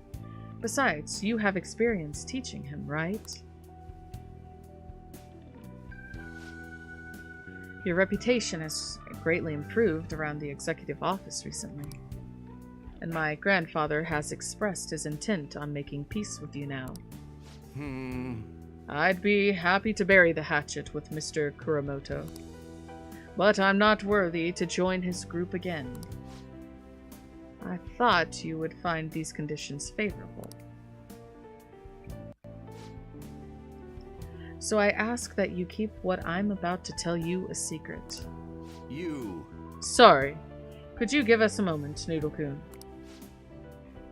Besides, you have experience teaching him, right? Your reputation has greatly improved around the executive office recently. And my grandfather has expressed his intent on making peace with you now. I'd be happy to bury the hatchet with Mr. Kuramoto. But I'm not worthy to join his group again. I thought you would find these conditions favorable. So I ask that you keep what I'm about to tell you a secret. You. Sorry. Could you give us a moment, Noodle-kun?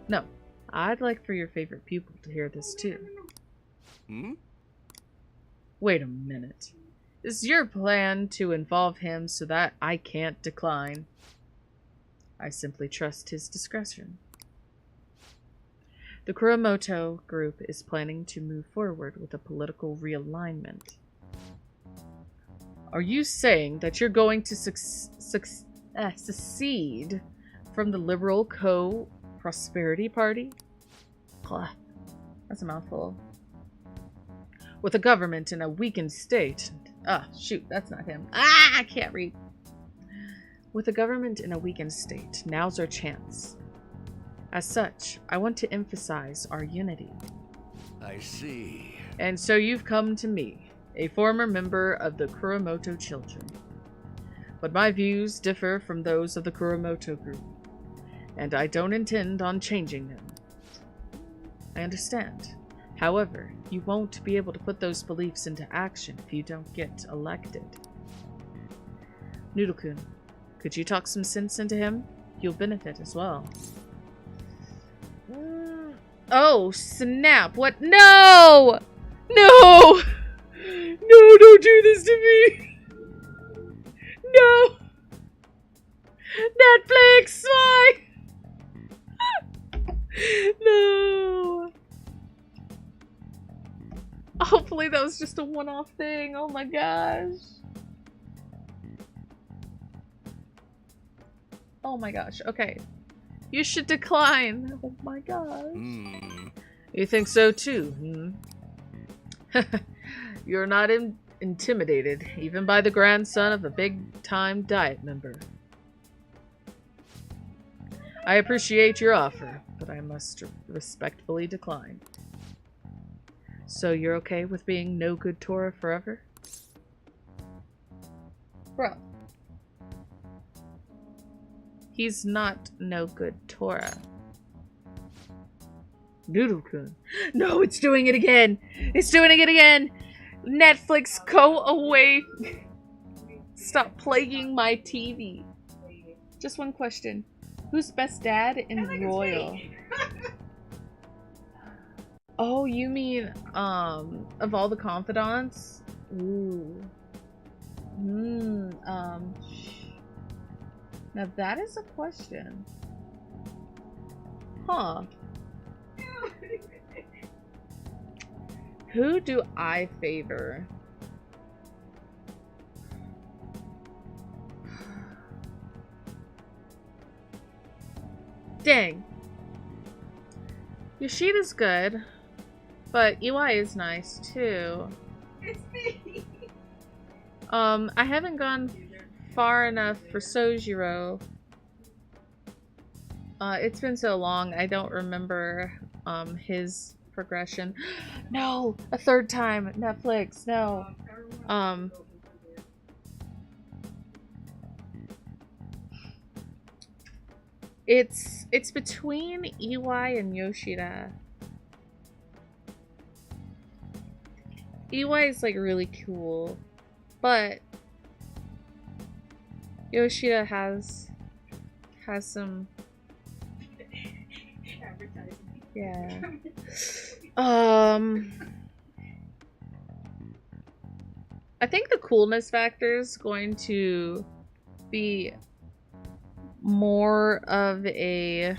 No. I'd like for your favorite pupil to hear this too. Wait a minute. Is your plan to involve him so that I can't decline? I simply trust his discretion. The Kuramoto group is planning to move forward with a political realignment. Are you saying that you're going to secede from the Liberal Co-Prosperity Party? Ugh, that's a mouthful. With a government in a weakened state. Shoot, that's not him. I can't read. With a government in a weakened state, now's our chance. As such, I want to emphasize our unity. I see. And so you've come to me, a former member of the Kuramoto children. But my views differ from those of the Kuramoto group, and I don't intend on changing them. I understand. However, you won't be able to put those beliefs into action if you don't get elected. Noodle-kun, could you talk some sense into him? You'll benefit as well. Oh, snap. What? No! No! No, don't do this to me! No! Netflix, why? No! Hopefully that was just a one-off thing. Oh my gosh. Oh my gosh. Okay. You should decline. Oh my gosh. You think so too, You're not intimidated, even by the grandson of a big-time diet member. I appreciate your offer, but I must respectfully decline. So you're okay with being no good Tora forever? Bro. He's not no good Tora. Noodle-kun. No, it's doing it again! It's doing it again! Netflix, go away! Stop plaguing my TV. Just one question. Who's best dad in Royal? Oh, you mean, of all the confidants? Ooh. Now that is a question. Huh. Who do I favor? Dang. Yoshida's good, but UI is nice too. It's me. I haven't gone far enough for Sojiro. It's been so long, I don't remember his progression. No! A third time! Netflix, no. It's between EY and Yoshida. EY is like really cool, but Yoshida has some, yeah. I think the coolness factor is going to be more of a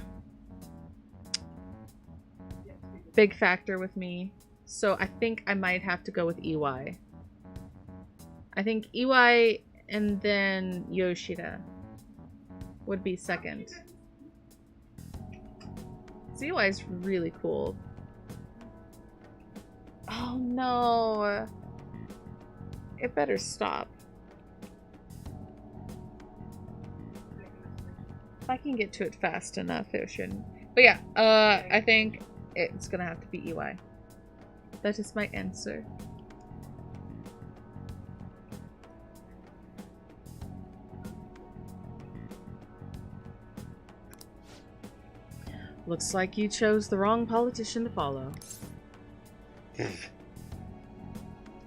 big factor with me. So I think I might have to go with EY. I think EY and then Yoshida would be second. EY is really cool. Oh no. It better stop. If I can get to it fast enough, it shouldn't. But yeah, I think it's gonna have to be EY. That is my answer. Looks like you chose the wrong politician to follow.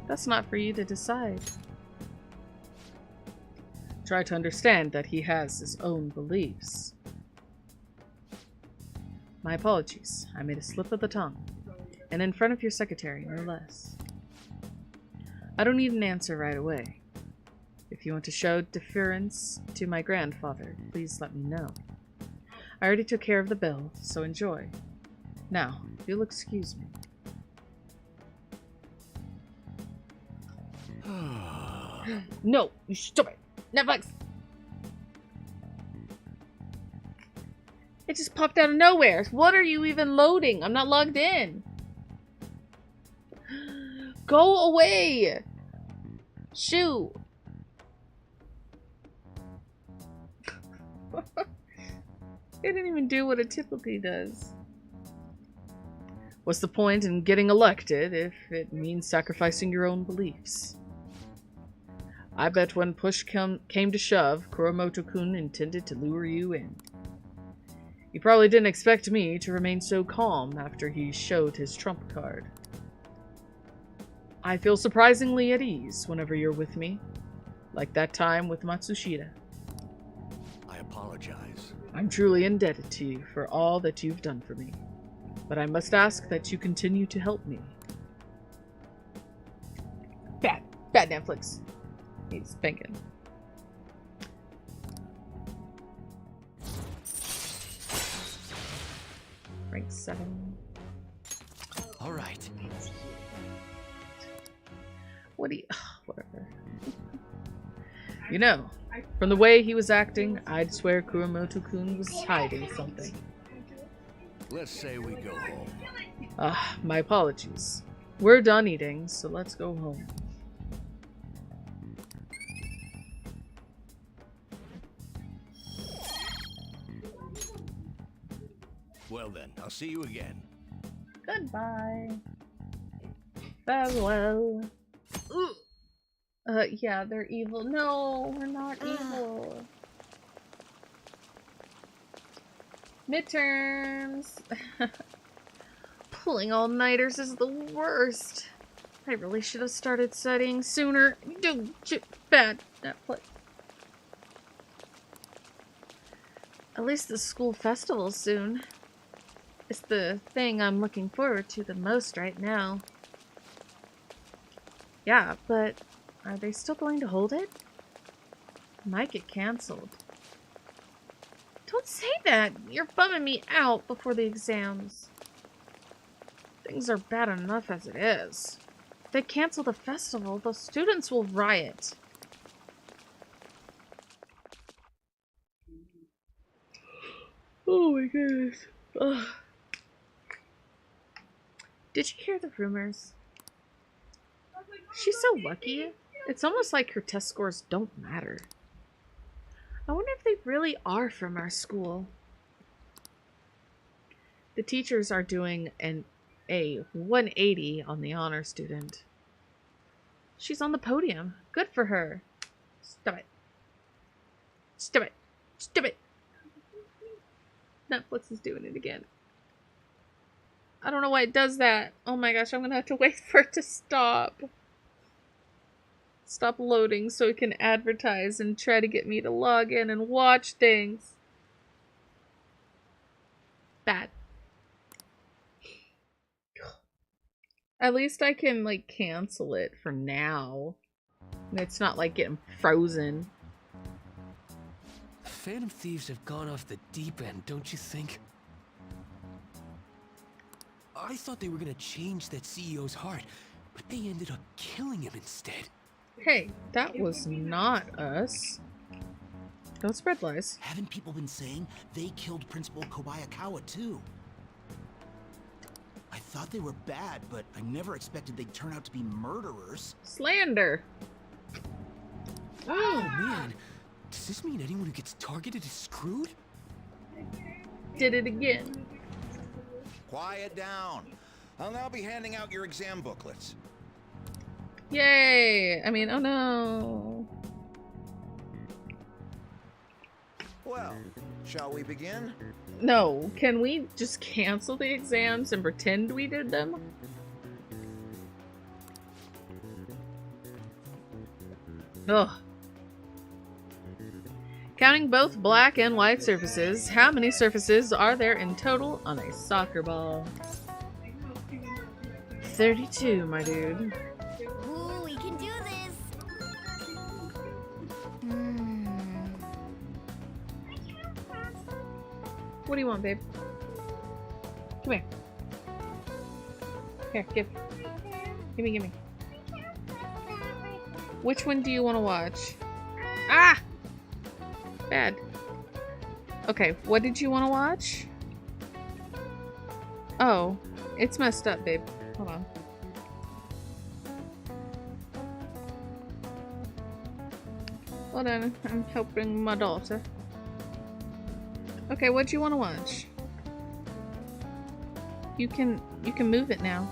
That's not for you to decide. Try to understand that he has his own beliefs. My apologies. I made a slip of the tongue. And in front of your secretary, no less. I don't need an answer right away. If you want to show deference to my grandfather, please let me know. I already took care of the bill, so enjoy. Now, if you'll excuse me. No, you stupid! Netflix! It just popped out of nowhere. What are you even loading? I'm not logged in. Go away! Shoo! It didn't even do what it typically does. What's the point in getting elected if it means sacrificing your own beliefs? I bet when push came to shove, Kuromoto-kun intended to lure you in. He probably didn't expect me to remain so calm after he showed his trump card. I feel surprisingly at ease whenever you're with me, like that time with Matsushita. I apologize. I'm truly indebted to you for all that you've done for me, but I must ask that you continue to help me. Bad Netflix. He's spanking. Rank 7. All right. What do you... whatever. You know, from the way he was acting, I'd swear Kuromoto-kun was hiding something. Let's say we go home. My apologies. We're done eating, so let's go home. Well then, I'll see you again. Goodbye. Farewell. Ooh. Yeah, they're evil. No, we're not evil. Midterms. Pulling all-nighters is the worst. I really should have started studying sooner. Bad Netflix. At least the school festival's soon. It's the thing I'm looking forward to the most right now. Yeah, but are they still going to hold it? It might get canceled. Don't say that! You're bumming me out before the exams. Things are bad enough as it is. If they cancel the festival, the students will riot. Oh my goodness. Ugh. Did you hear the rumors? She's so lucky. It's almost like her test scores don't matter. I wonder if they really are from our school. The teachers are doing a 180 on the honor student. She's on the podium. Good for her. Stop it. Stop it. Stop it. Netflix is doing it again. I don't know why it does that. Oh my gosh, I'm gonna have to wait for it to stop. Stop loading so it can advertise and try to get me to log in and watch things. Bad. At least I can, like, cancel it for now. It's not, like, getting frozen. Phantom Thieves have gone off the deep end, don't you think? I thought they were gonna change that CEO's heart, but they ended up killing him instead. Hey, that was not us. Don't spread lies. Haven't people been saying they killed Principal Kawakami too? I thought they were bad, but I never expected they'd turn out to be murderers. Slander. Oh man, does this mean anyone who gets targeted is screwed? Did it again. Quiet down. I'll now be handing out your exam booklets. Yay! I mean, oh no. Well, shall we begin? No, can we just cancel the exams and pretend we did them? Ugh. Counting both black and white surfaces, how many surfaces are there in total on a soccer ball? 32, my dude. Ooh, we can do this. What do you want, babe? Come here. Here, give. Gimme. Which one do you want to watch? Ah! Bad. Okay, what did you want to watch? Oh, it's messed up, babe. Hold on. Hold on, I'm helping my daughter. Okay, what do you want to watch? You can move it now.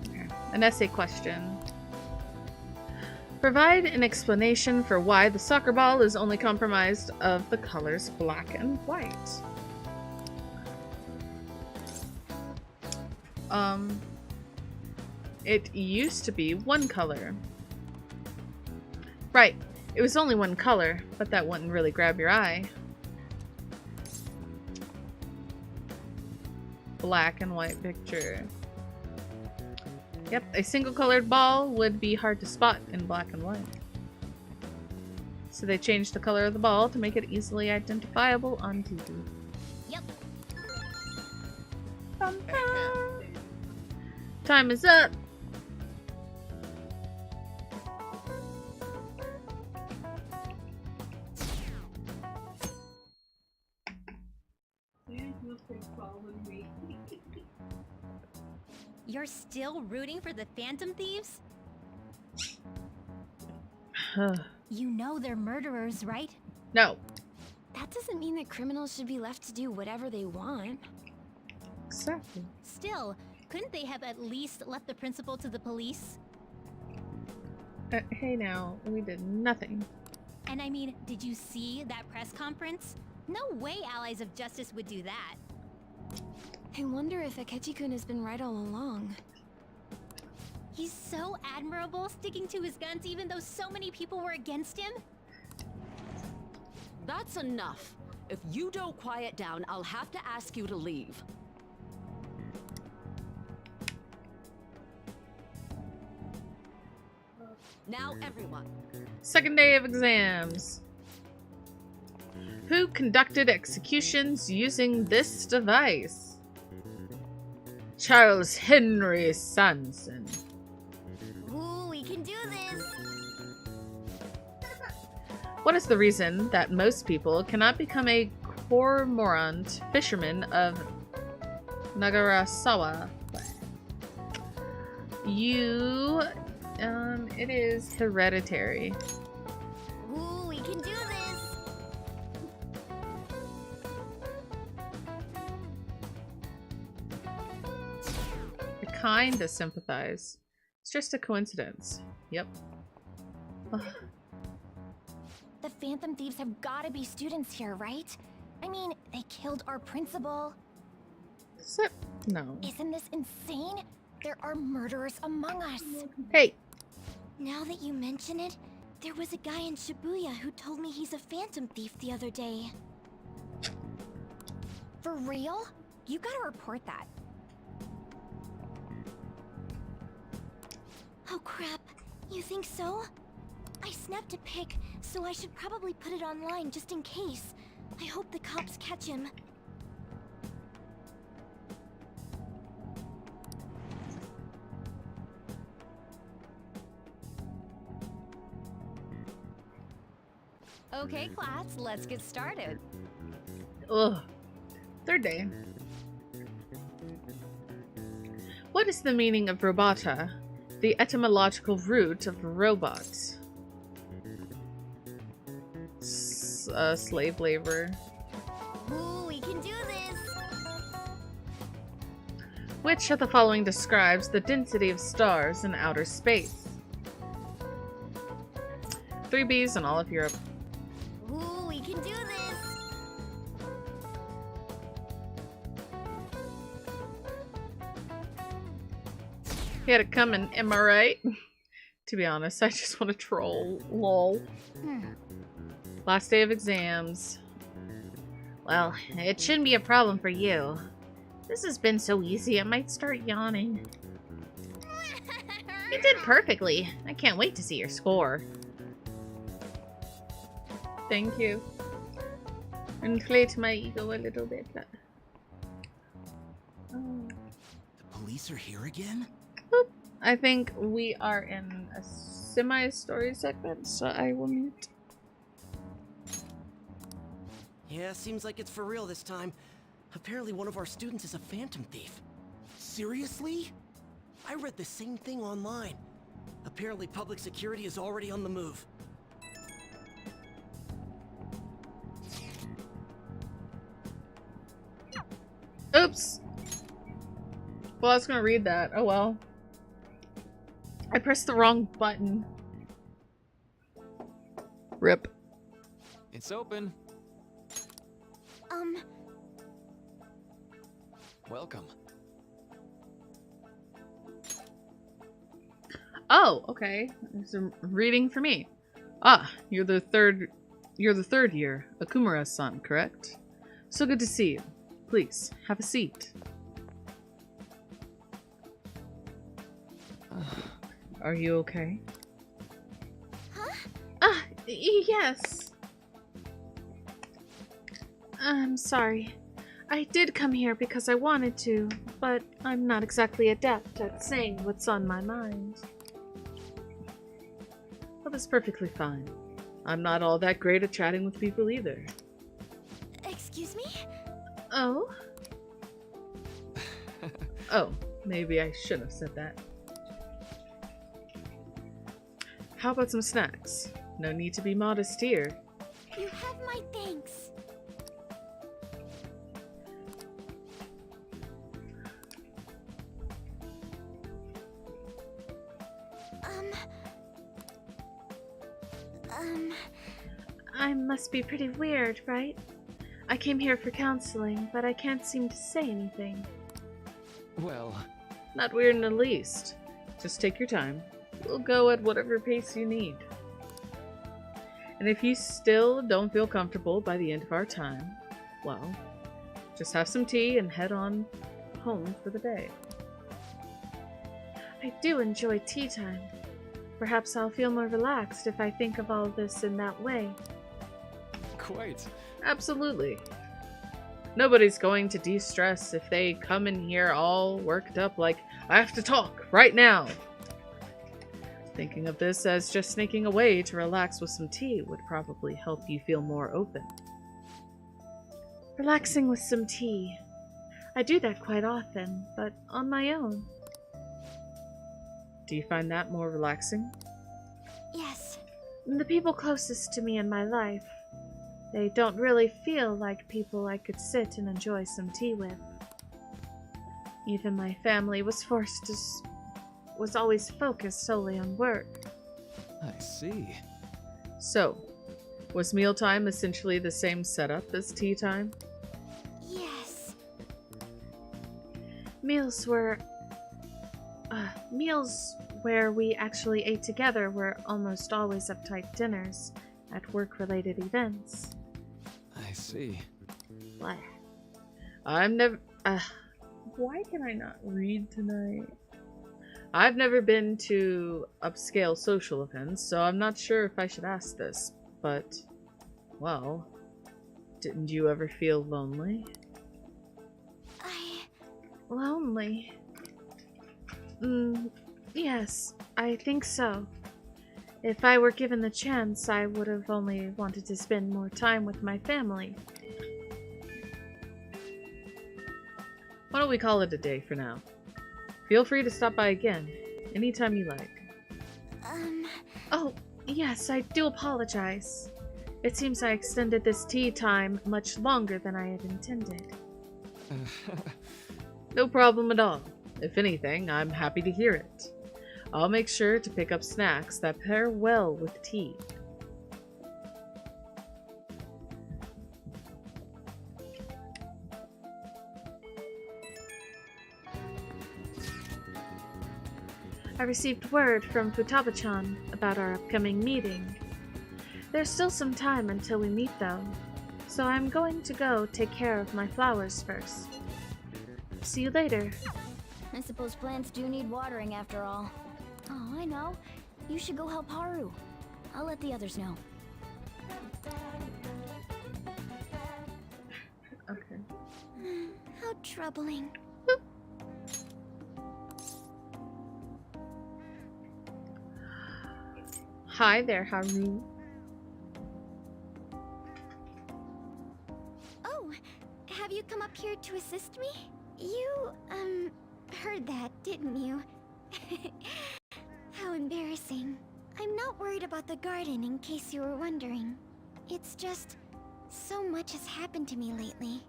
Okay. An essay question. Provide an explanation for why the soccer ball is only comprised of the colors black and white. It used to be one color. Right. It was only one color, but that wouldn't really grab your eye. Black and white picture. Yep, a single colored ball would be hard to spot in black and white. So they changed the color of the ball to make it easily identifiable on TV. Yep. Time is up! You're still rooting for the Phantom Thieves? You know they're murderers, right? No. That doesn't mean that criminals should be left to do whatever they want. Exactly. Still, couldn't they have at least left the principal to the police? Hey now, we did nothing. And I mean, did you see that press conference? No way Allies of Justice would do that. I wonder if Akechi-kun has been right all along. He's so admirable, sticking to his guns even though so many people were against him. That's enough. If you don't quiet down, I'll have to ask you to leave. Now, everyone. Second day of exams. Who conducted executions using this device? Charles Henry Sanson. Ooh, we can do this. What is the reason that most people cannot become a cormorant fisherman of Nagarasawa? It is hereditary. Ooh, we can do this. I kinda sympathize. It's just a coincidence. Yep. Ugh. The Phantom Thieves have gotta be students here, right? I mean, they killed our principal. No. Isn't this insane? There are murderers among us. Hey! Now that you mention it, there was a guy in Shibuya who told me he's a Phantom Thief the other day. For real? You gotta report that. Oh crap, you think so? I snapped a pic, so I should probably put it online just in case. I hope the cops catch him. Okay, class, let's get started. Ugh. Third day. What is the meaning of robota? The etymological root of robot. Slave labor. Ooh, we can do this! Which of the following describes the density of stars in outer space? 3 Bs in all of Europe. Ooh, we can do this! He had it coming, am I right? To be honest, I just want to troll. Lol. Last day of exams. Well, it shouldn't be a problem for you. This has been so easy, I might start yawning. You did perfectly. I can't wait to see your score. Thank you. Inflate my ego a little bit. But... oh. The police are here again? Boop. I think we are in a semi-story segment, so I will mute. Yeah, seems like it's for real this time. Apparently one of our students is a phantom thief. Seriously? I read the same thing online. Apparently public security is already on the move. Oops. Well, I was gonna read that. Oh well. I pressed the wrong button. Rip. It's open. Welcome. Oh, okay. There's a reading for me. Ah, you're the third year, Akumura's son, correct? So good to see you. Please, have a seat. Are you okay? Huh? Ah, yes. I'm sorry. I did come here because I wanted to, but I'm not exactly adept at saying what's on my mind. Well, that's perfectly fine. I'm not all that great at chatting with people either. Excuse me? Oh? Oh, maybe I shouldn't have said that. How about some snacks? No need to be modest here. You have my thanks. I must be pretty weird, right? I came here for counseling, but I can't seem to say anything. Well, Not weird in the least. Just take your time. We'll go at whatever pace you need. And if you still don't feel comfortable by the end of our time, well, just have some tea and head on home for the day. I do enjoy tea time. Perhaps I'll feel more relaxed if I think of all this in that way. quite. Absolutely. Nobody's going to de-stress if they come in here all worked up like, I have to talk right now. Thinking of this as just sneaking away to relax with some tea would probably help you feel more open. Relaxing with some tea. I do that quite often, but on my own. Do you find that more relaxing? Yes. The people closest to me in my life, they don't really feel like people I could sit and enjoy some tea with. Even my family was always focused solely on work. I see. So, was mealtime essentially the same setup as tea time? Yes. Meals where we actually ate together were almost always uptight dinners at work-related events. I see. What? I'm never... why can I not read tonight? I've never been to upscale social events, so I'm not sure if I should ask this, but, well, didn't you ever feel lonely? Lonely? Yes, I think so. If I were given the chance, I would have only wanted to spend more time with my family. Why don't we call it a day for now? Feel free to stop by again, anytime you like. Oh, yes, I do apologize. It seems I extended this tea time much longer than I had intended. No problem at all. If anything, I'm happy to hear it. I'll make sure to pick up snacks that pair well with tea. I received word from Futaba-chan about our upcoming meeting. There's still some time until we meet though, so I'm going to go take care of my flowers first. See you later. I suppose plants do need watering after all. Oh, I know. You should go help Haru. I'll let the others know. Okay. How troubling. Hi there, Haru. Oh, have you come up here to assist me? You, heard that, didn't you? How embarrassing. I'm not worried about the garden, in case you were wondering. It's just, so much has happened to me lately.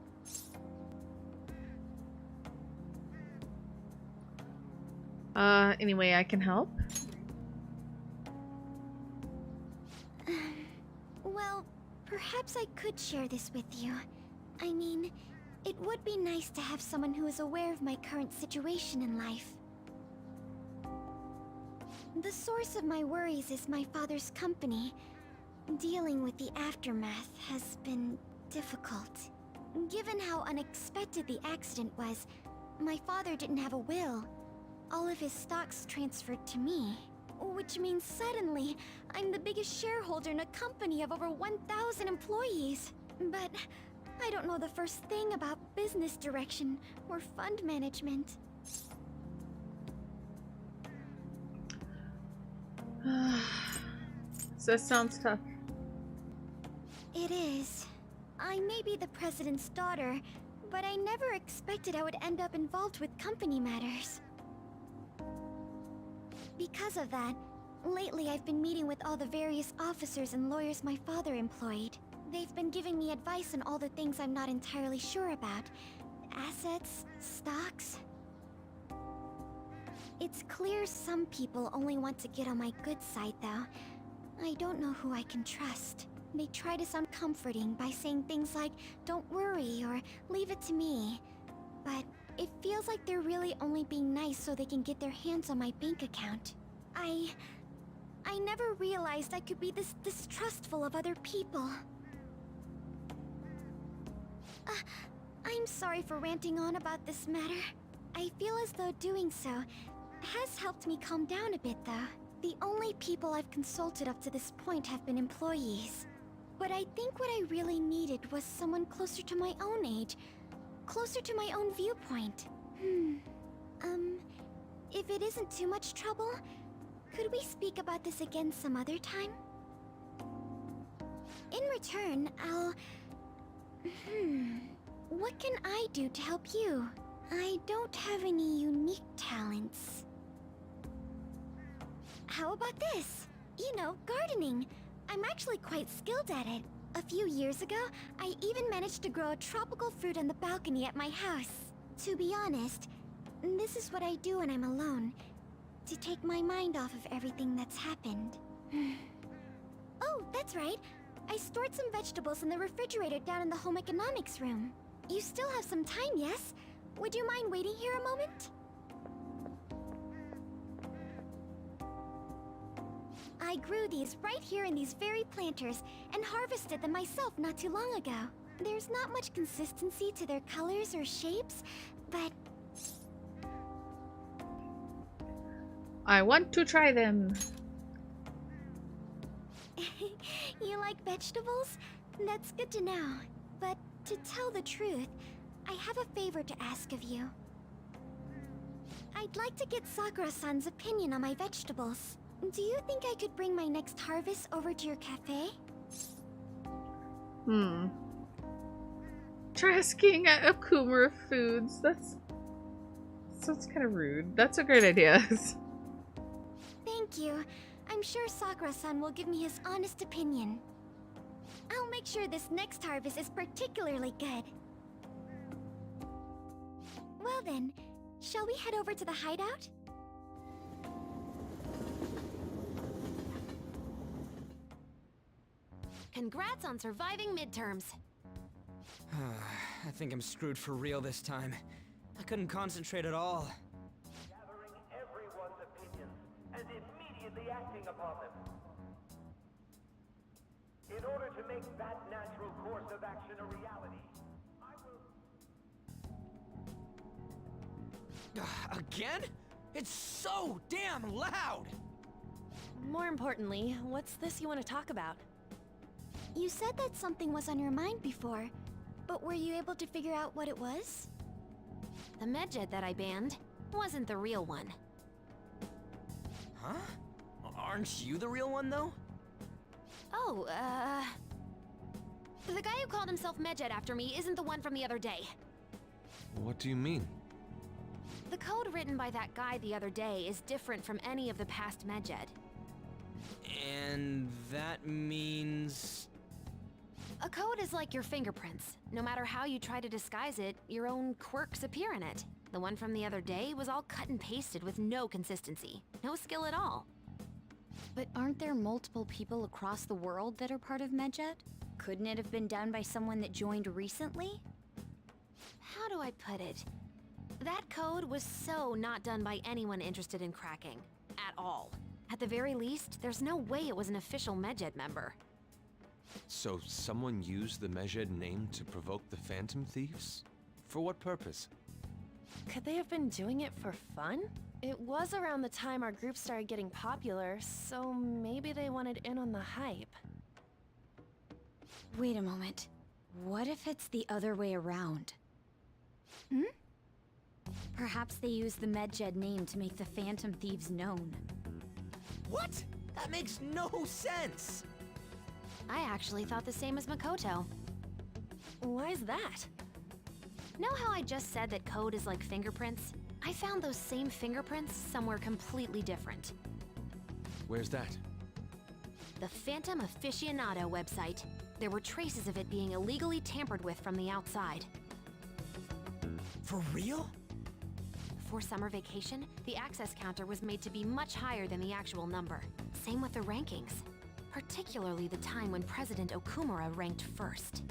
Anyway, I can help? Well, perhaps I could share this with you. I mean, it would be nice to have someone who is aware of my current situation in life. The source of my worries is my father's company. Dealing with the aftermath has been difficult. Given how unexpected the accident was, my father didn't have a will. All of his stocks transferred to me. Which means suddenly, I'm the biggest shareholder in a company of over 1,000 employees. But I don't know the first thing about business direction or fund management. So that sounds tough. It is. I may be the president's daughter, but I never expected I would end up involved with company matters. Because of that, lately I've been meeting with all the various officers and lawyers my father employed. They've been giving me advice on all the things I'm not entirely sure about. Assets, stocks. It's clear some people only want to get on my good side, though. I don't know who I can trust. They try to sound comforting by saying things like, "Don't worry," or "Leave it to me." But it feels like they're really only being nice so they can get their hands on my bank account. I never realized I could be this distrustful of other people. I'm sorry for ranting on about this matter. I feel as though doing so has helped me calm down a bit, though. The only people I've consulted up to this point have been employees. But I think what I really needed was someone closer to my own age, closer to my own viewpoint. If it isn't too much trouble, could we speak about this again some other time? In return, what can I do to help you? I don't have any unique talents. How about this? You know, gardening. I'm actually quite skilled at it. A few years ago, I even managed to grow a tropical fruit on the balcony at my house. To be honest, this is what I do when I'm alone, to take my mind off of everything that's happened. Oh, that's right. I stored some vegetables in the refrigerator down in the home economics room. You still have some time, yes? Would you mind waiting here a moment? I grew these right here in these very planters and harvested them myself not too long ago. There's not much consistency to their colors or shapes, but... I want to try them. You like vegetables? That's good to know. But to tell the truth, I have a favor to ask of you. I'd like to get Sakura-san's opinion on my vegetables. Do you think I could bring my next harvest over to your cafe? Try asking at Okumura Foods. That's kind of rude. That's a great idea. Thank you. I'm sure Sakura-san will give me his honest opinion. I'll make sure this next harvest is particularly good. Well then, shall we head over to the hideout? Congrats on surviving midterms. I think I'm screwed for real this time. I couldn't concentrate at all. Gathering everyone's opinions and immediately acting upon them. In order to make that natural course of action a reality, I will... Again? It's so damn loud! More importantly, what's this you want to talk about? You said that something was on your mind before, but were you able to figure out what it was? The medjed that I banned wasn't the real one. Huh? Aren't you the real one, though? Oh, the guy who called himself medjed after me isn't the one from the other day. What do you mean? The code written by that guy the other day is different from any of the past medjed. And that means... A code is like your fingerprints. No matter how you try to disguise it, your own quirks appear in it. The one from the other day was all cut and pasted with no consistency. No skill at all. But aren't there multiple people across the world that are part of medjed? Couldn't it have been done by someone that joined recently? How do I put it? That code was so not done by anyone interested in cracking. At all. At the very least, there's no way it was an official medjed member. So someone used the medjed name to provoke the Phantom Thieves? For what purpose? Could they have been doing it for fun? It was around the time our group started getting popular, so maybe they wanted in on the hype. Wait a moment. What if it's the other way around? Perhaps they used the medjed name to make the Phantom Thieves known. What? That makes no sense! I actually thought the same as Makoto. Why's that? Know how I just said that code is like fingerprints? I found those same fingerprints somewhere completely different. Where's that? The Phantom Aficionado website. There were traces of it being illegally tampered with from the outside. For real? For summer vacation, the access counter was made to be much higher than the actual number. Same with the rankings. Particularly the time when President Okumura ranked first.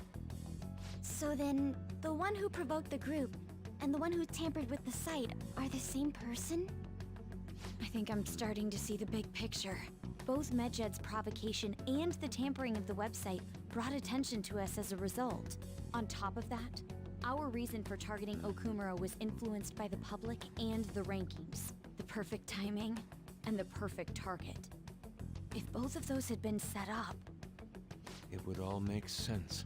So then, the one who provoked the group and the one who tampered with the site are the same person? I think I'm starting to see the big picture. Both medjed's provocation and the tampering of the website brought attention to us as a result. On top of that, our reason for targeting Okumura was influenced by the public and the rankings. The perfect timing and the perfect target. If both of those had been set up... It would all make sense.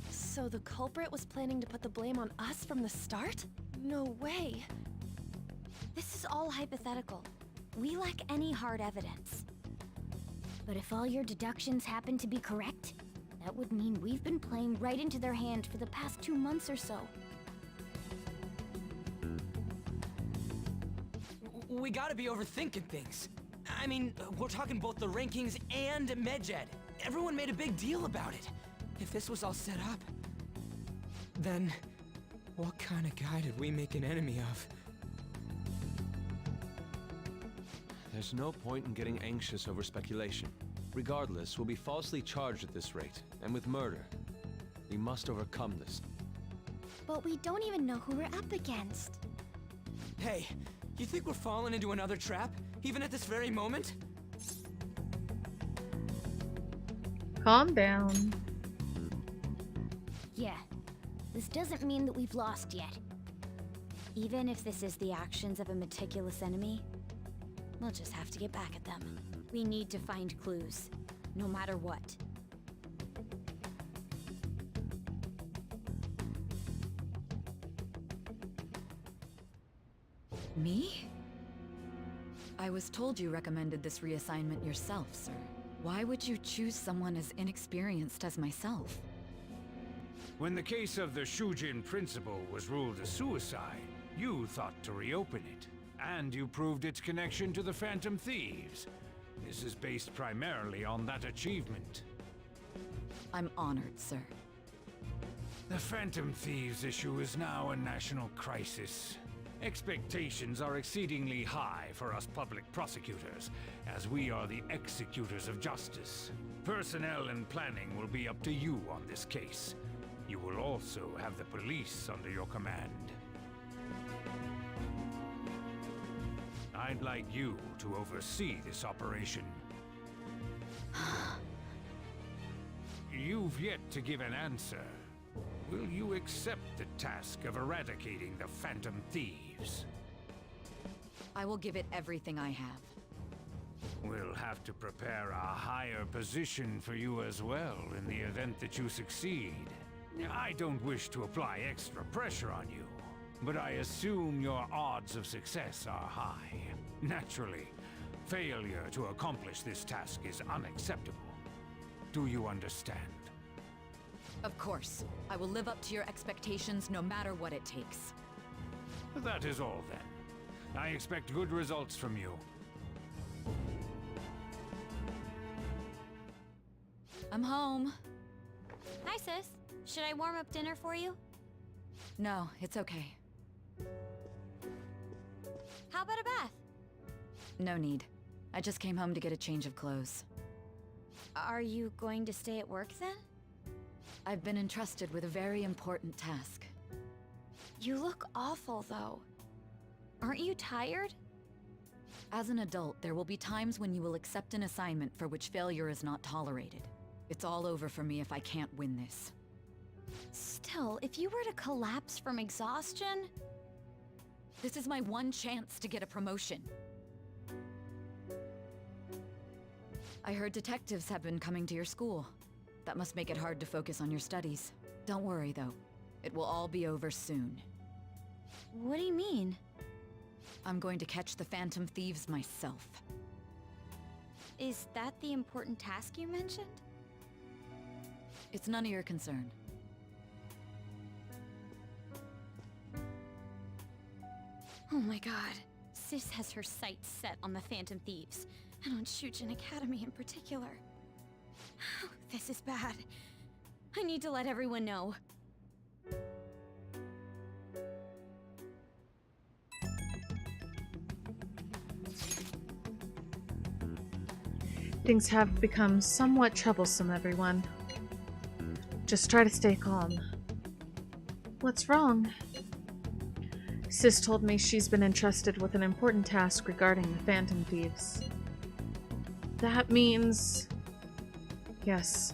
So the culprit was planning to put the blame on us from the start? No way. This is all hypothetical. We lack any hard evidence. But if all your deductions happen to be correct, that would mean we've been playing right into their hand for the past 2 months or so. We gotta be overthinking things. I mean, we're talking both the rankings and medjed. Everyone made a big deal about it. If this was all set up, then what kind of guy did we make an enemy of? There's no point in getting anxious over speculation. Regardless, we'll be falsely charged at this rate, and with murder. We must overcome this. But we don't even know who we're up against. Hey, you think we're falling into another trap, even at this very moment? Calm down. Yeah, this doesn't mean that we've lost yet. Even if this is the actions of a meticulous enemy, We'll just have to get back at them. We need to find clues, no matter what. Me? I was told you recommended this reassignment yourself, sir. Why would you choose someone as inexperienced as myself? When the case of the Shujin principal was ruled a suicide, you thought to reopen it. And you proved its connection to the Phantom Thieves. This is based primarily on that achievement. I'm honored, sir. The Phantom Thieves issue is now a national crisis. Expectations are exceedingly high for us public prosecutors, as we are the executors of justice. Personnel and planning will be up to you on this case. You will also have the police under your command. I'd like you to oversee this operation. You've yet to give an answer. Will you accept the task of eradicating the Phantom Thieves? I will give it everything I have. We'll have to prepare a higher position for you as well in the event that you succeed. I don't wish to apply extra pressure on you, but I assume your odds of success are high. Naturally, failure to accomplish this task is unacceptable. Do you understand? Of course. I will live up to your expectations no matter what it takes. That is all then. I expect good results from you. I'm home. Hi, sis. Should I warm up dinner for you? No, it's okay. How about a bath? No need. I just came home to get a change of clothes. Are you going to stay at work then? I've been entrusted with a very important task. You look awful, though. Aren't you tired? As an adult, there will be times when you will accept an assignment for which failure is not tolerated. It's all over for me if I can't win this. Still, if you were to collapse from exhaustion... This is my one chance to get a promotion. I heard detectives have been coming to your school. That must make it hard to focus on your studies. Don't worry, though. It will all be over soon. What do you mean? I'm going to catch the Phantom Thieves myself. Is that the important task you mentioned? It's none of your concern. Oh my god. Sis has her sights set on the Phantom Thieves, and on Shujin Academy in particular. This is bad. I need to let everyone know. Things have become somewhat troublesome, everyone. Just try to stay calm. What's wrong? Sis told me she's been entrusted with an important task regarding the Phantom Thieves. That means... Yes,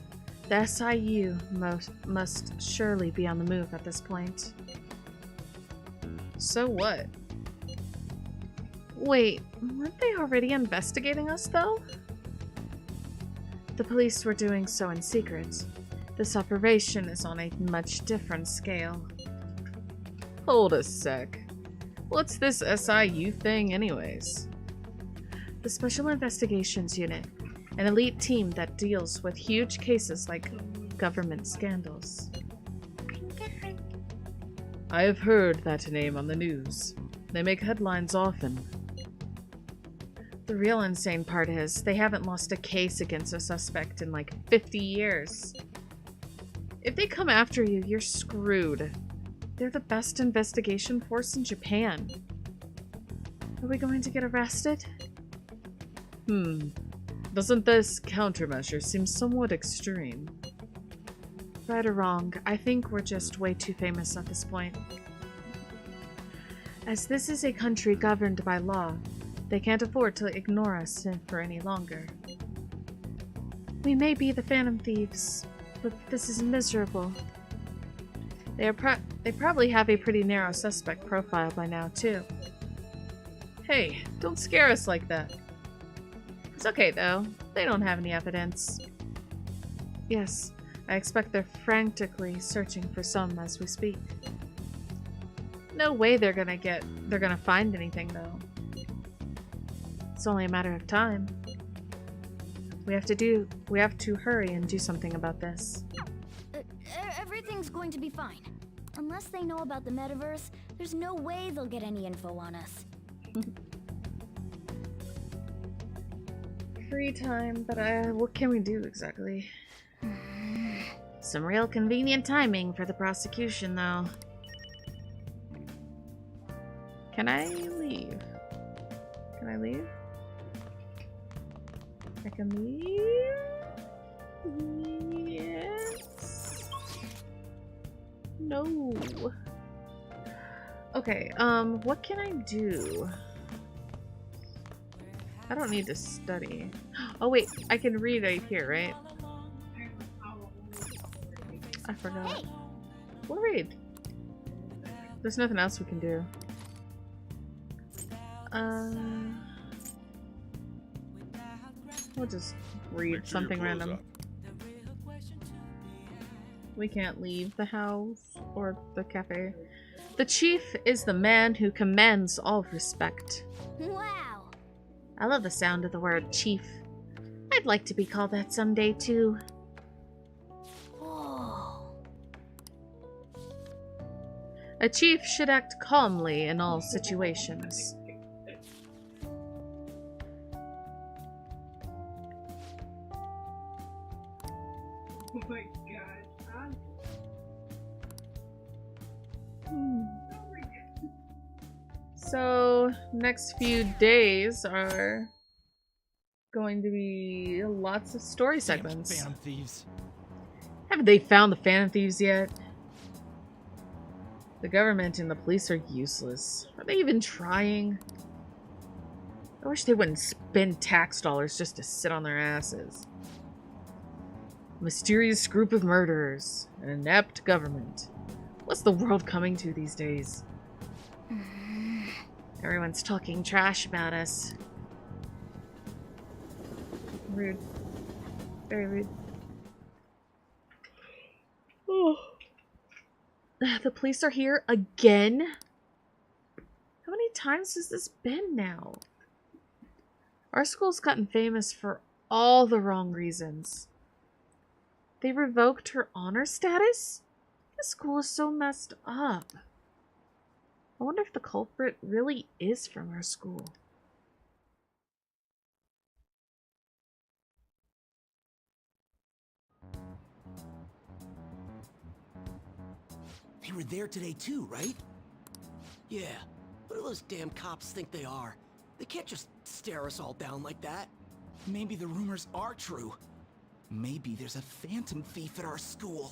the SIU must surely be on the move at this point. So what? Wait, weren't they already investigating us, though? The police were doing so in secret. This operation is on a much different scale. Hold a sec. What's this SIU thing anyways? The Special Investigations Unit, an elite team that deals with huge cases like government scandals. I have heard that name on the news. They make headlines often. The real insane part is, they haven't lost a case against a suspect in like 50 years. If they come after you, you're screwed. They're the best investigation force in Japan. Are we going to get arrested? Doesn't this countermeasure seem somewhat extreme? Right or wrong, I think we're just way too famous at this point. As this is a country governed by law, they can't afford to ignore us for any longer. We may be the Phantom Thieves, but this is miserable. They probably have a pretty narrow suspect profile by now, too. Hey, don't scare us like that. It's okay, though. They don't have any evidence. Yes, I expect they're frantically searching for some as we speak. No way they're gonna find anything, though. It's only a matter of time. We have to hurry and do something about this. Everything's going to be fine. Unless they know about the metaverse, there's no way they'll get any info on us. Free time, but what can we do exactly? Some real convenient timing for the prosecution, though. Can I leave? Can I leave? I can leave? Yes. No. Okay, what can I do? I don't need to study. Oh wait, I can read right here, right? I forgot. Hey. We'll read. There's nothing else we can do. We'll just read something random. We can't leave the house or the cafe. The chief is the man who commands all respect. Wow. I love the sound of the word chief. I'd like to be called that someday too. Whoa. A chief should act calmly in all situations. Oh my god. So, next few days are going to be lots of story segments. Phantom thieves. Haven't they found the Phantom Thieves yet? The government and the police are useless. Are they even trying? I wish they wouldn't spend tax dollars just to sit on their asses. A mysterious group of murderers, an inept government. What's the world coming to these days? Everyone's talking trash about us. Rude. Very rude. Oh. The police are here again? How many times has this been now? Our school's gotten famous for all the wrong reasons. They revoked her honor status? This school is so messed up. I wonder if the culprit really is from our school. They were there today too, right? Yeah. What do those damn cops think they are? They can't just stare us all down like that. Maybe the rumors are true. Maybe there's a phantom thief at our school.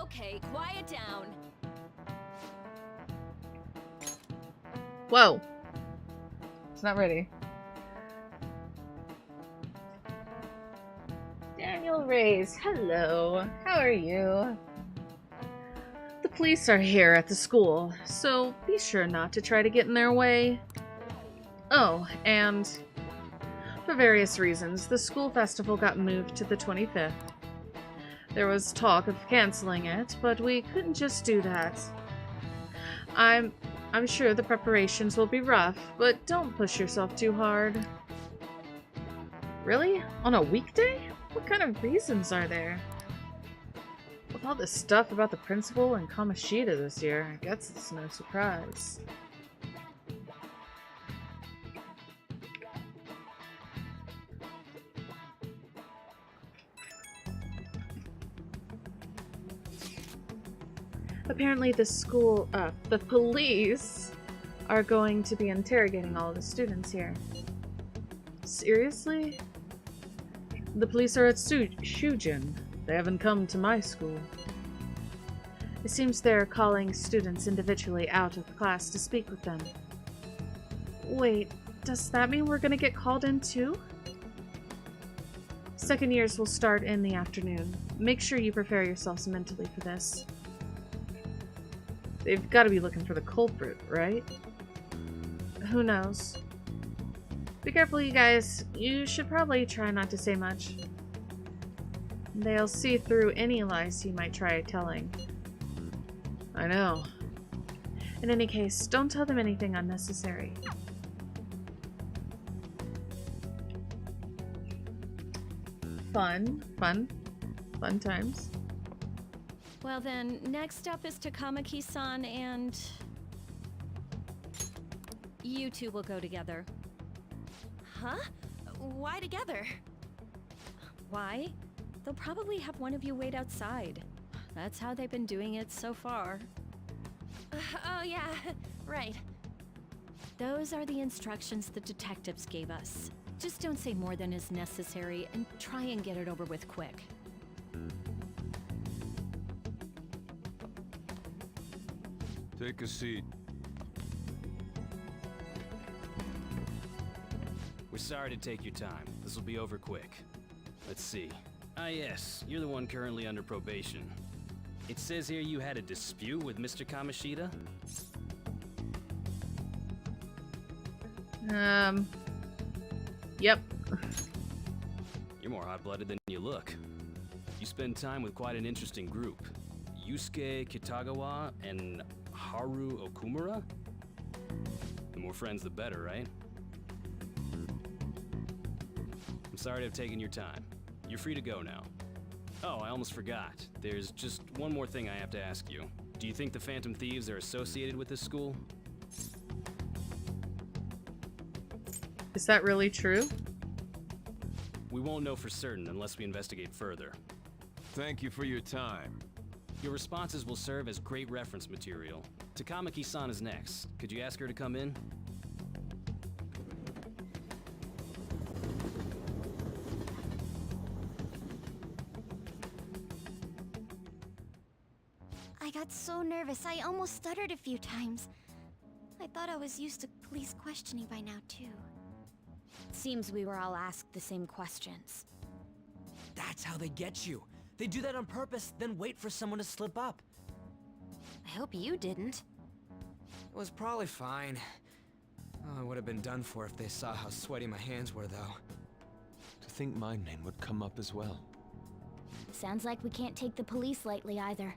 Okay, quiet down. Whoa. It's not ready. Daniel Reyes, hello. How are you? The police are here at the school, so be sure not to try to get in their way. Oh, and for various reasons, the school festival got moved to the 25th. There was talk of canceling it, but we couldn't just do that. I'm sure the preparations will be rough, but don't push yourself too hard. Really? On a weekday? What kind of reasons are there? With all this stuff about the principal and Kamoshida this year, I guess it's no surprise. Apparently the police are going to be interrogating all the students here. Seriously? The police are at Shujin. They haven't come to my school. It seems they're calling students individually out of class to speak with them. Wait, does that mean we're gonna get called in too? Second years will start in the afternoon. Make sure you prepare yourselves mentally for this. They've got to be looking for the culprit, right? Who knows? Be careful, you guys. You should probably try not to say much. They'll see through any lies you might try telling. I know. In any case, don't tell them anything unnecessary. Fun times. Well then, next up is Takamaki-san and... You two will go together. Huh? Why together? Why? They'll probably have one of you wait outside. That's how they've been doing it so far. Oh yeah, right. Those are the instructions the detectives gave us. Just don't say more than is necessary and try and get it over with quick. Take a seat. We're sorry to take your time. This will be over quick. Let's see. Ah yes, you're the one currently under probation. It says here you had a dispute with Mr. Kamoshida? Yep. You're more hot-blooded than you look. You spend time with quite an interesting group. Yusuke Kitagawa and Haru Okumura? The more friends, the better, right? I'm sorry to have taken your time. You're free to go now. Oh, I almost forgot. There's just one more thing I have to ask you. Do you think the Phantom Thieves are associated with this school? Is that really true? We won't know for certain unless we investigate further. Thank you for your time. Your responses will serve as great reference material. Takamaki-san is next. Could you ask her to come in? I got so nervous, I almost stuttered a few times. I thought I was used to police questioning by now, too. Seems we were all asked the same questions. That's how they get you. They do that on purpose, then wait for someone to slip up. I hope you didn't. It was probably fine. Oh, I would have been done for if they saw how sweaty my hands were, though. To think my name would come up as well. Sounds like we can't take the police lightly either.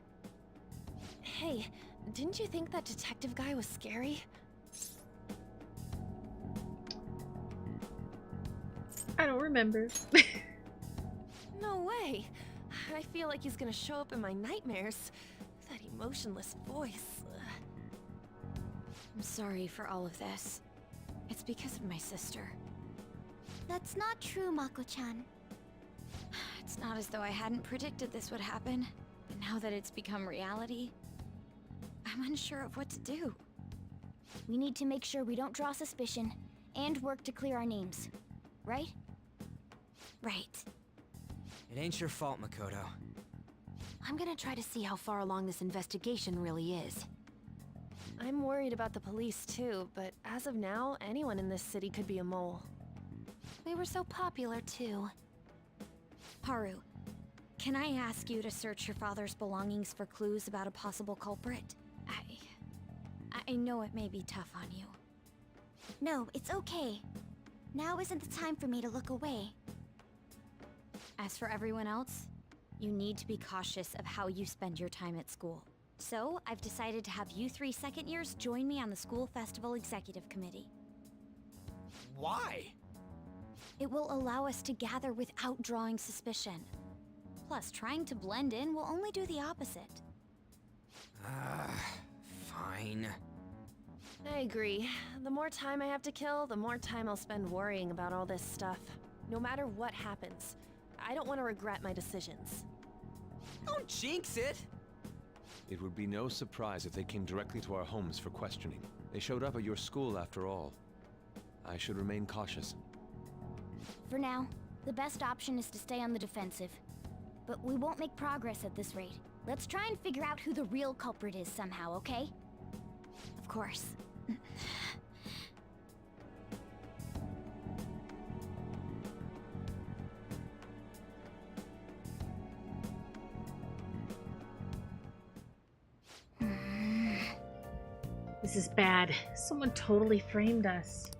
Hey, didn't you think that detective guy was scary? I don't remember. No way. I feel like he's gonna show up in my nightmares. That emotionless voice. I'm sorry for all of this. It's because of my sister. That's not true, Mako-chan. It's not as though I hadn't predicted this would happen. But now that it's become reality, I'm unsure of what to do. We need to make sure we don't draw suspicion, and work to clear our names. Right? Right. It ain't your fault, Makoto. I'm gonna try to see how far along this investigation really is. I'm worried about the police too, but as of now, anyone in this city could be a mole. We were so popular too. Haru, can I ask you to search your father's belongings for clues about a possible culprit? I know it may be tough on you. No, it's okay. Now isn't the time for me to look away. As for everyone else, you need to be cautious of how you spend your time at school. So, I've decided to have you 3 second years join me on the school festival executive committee. Why? It will allow us to gather without drawing suspicion. Plus, trying to blend in will only do the opposite. Fine. I agree. The more time I have to kill, the more time I'll spend worrying about all this stuff. No matter what happens, I don't want to regret my decisions. Don't jinx it! It would be no surprise if they came directly to our homes for questioning. They showed up at your school after all. I should remain cautious. For now, the best option is to stay on the defensive. But we won't make progress at this rate. Let's try and figure out who the real culprit is somehow, okay? Of course. This is bad. Someone totally framed us.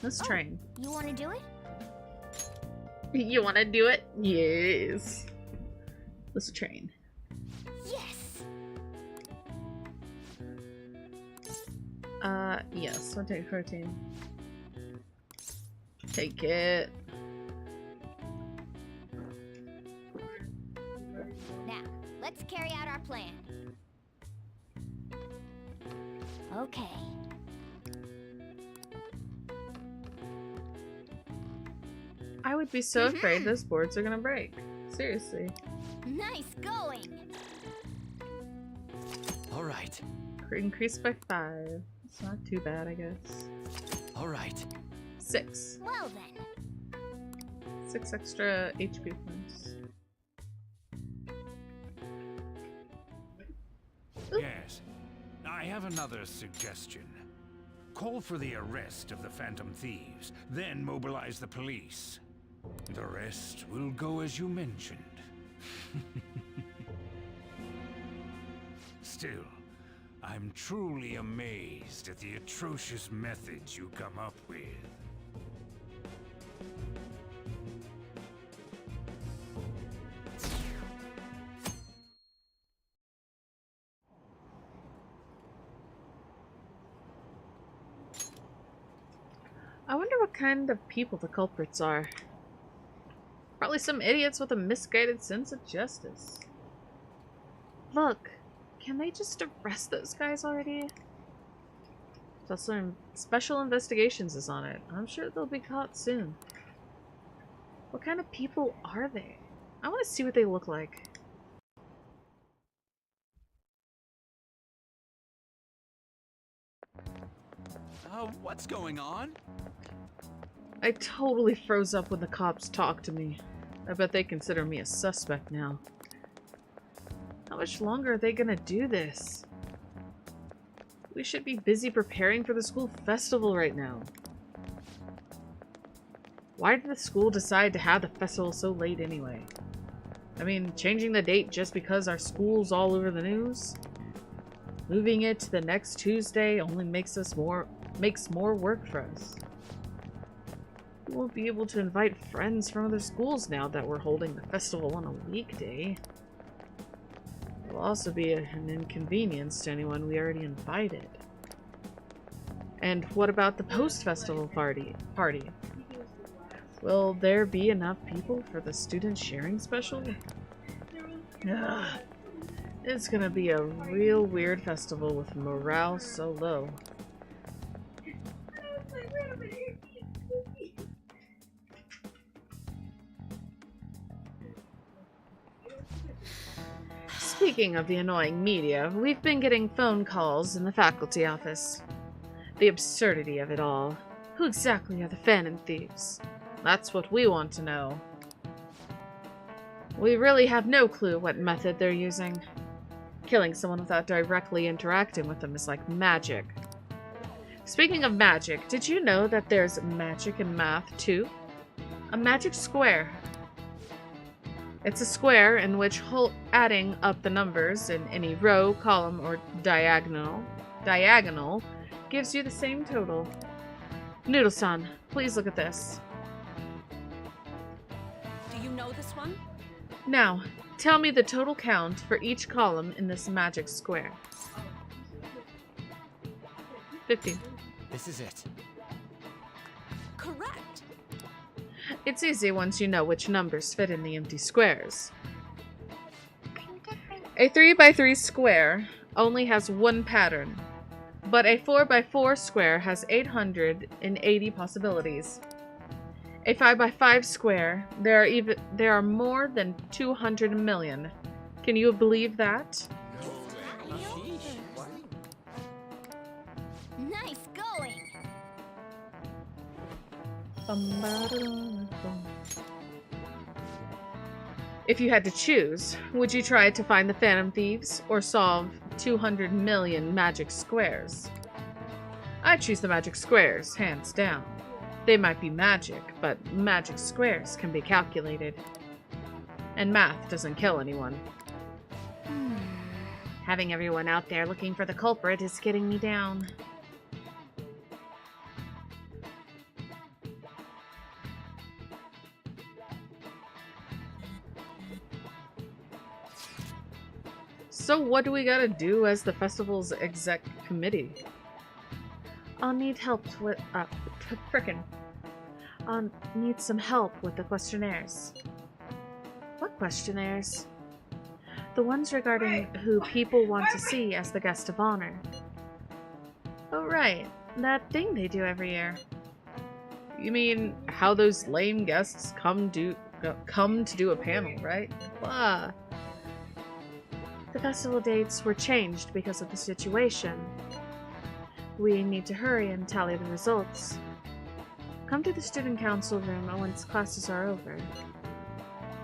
Let's train. You want to do it? You want to do it? Yes. Let's train. Yes. Yes. I'll take protein. Take it. Now, let's carry out our plan. Okay. I would be so afraid those boards are gonna break. Seriously. Nice going. All right. Increased by 5. It's not too bad, I guess. All right. 6. Well then. 6 extra HP points. Yes. I have another suggestion. Call for the arrest of the Phantom Thieves, then mobilize the police. The rest will go as you mentioned. Still, I'm truly amazed at the atrocious methods you come up with. I wonder what kind of people the culprits are. Probably some idiots with a misguided sense of justice. Look, can they just arrest those guys already? Also, Special Investigations is on it. I'm sure they'll be caught soon. What kind of people are they? I want to see what they look like. What's going on? I totally froze up when the cops talked to me. I bet they consider me a suspect now. How much longer are they gonna do this? We should be busy preparing for the school festival right now. Why did the school decide to have the festival so late anyway? I mean, changing the date just because our school's all over the news? Moving it to the next Tuesday only makes more work for us. We won't be able to invite friends from other schools now that we're holding the festival on a weekday. It will also be an inconvenience to anyone we already invited. And what about the post-festival party? Will there be enough people for the student sharing special? Ugh. It's gonna be a real weird festival with morale so low. Speaking of the annoying media, we've been getting phone calls in the faculty office. The absurdity of it all. Who exactly are the Phantom Thieves? That's what we want to know. We really have no clue what method they're using. Killing someone without directly interacting with them is like magic. Speaking of magic, did you know that there's magic in math too? A magic square. It's a square in which adding up the numbers in any row, column, or diagonal gives you the same total. Noodle-san, please look at this. Do you know this one? Now, tell me the total count for each column in this magic square. 15. This is it. Correct. It's easy once you know which numbers fit in the empty squares. A 3x3 square only has one pattern, but a 4x4 square has 880 possibilities. A 5x5 square, there are more than 200 million. Can you believe that? Nice going. If you had to choose, would you try to find the Phantom Thieves or solve 200 million magic squares? I'd choose the magic squares, hands down. They might be magic, but magic squares can be calculated. And math doesn't kill anyone. Having everyone out there looking for the culprit is getting me down. So what do we gotta do as the festival's exec committee? I'll need help with I'll need some help with the questionnaires. What questionnaires? The ones regarding who people want to see as the guest of honor. Oh right, that thing they do every year. You mean how those lame guests come to do a panel, right? Blah. The festival dates were changed because of the situation. We need to hurry and tally the results. Come to the student council room once classes are over.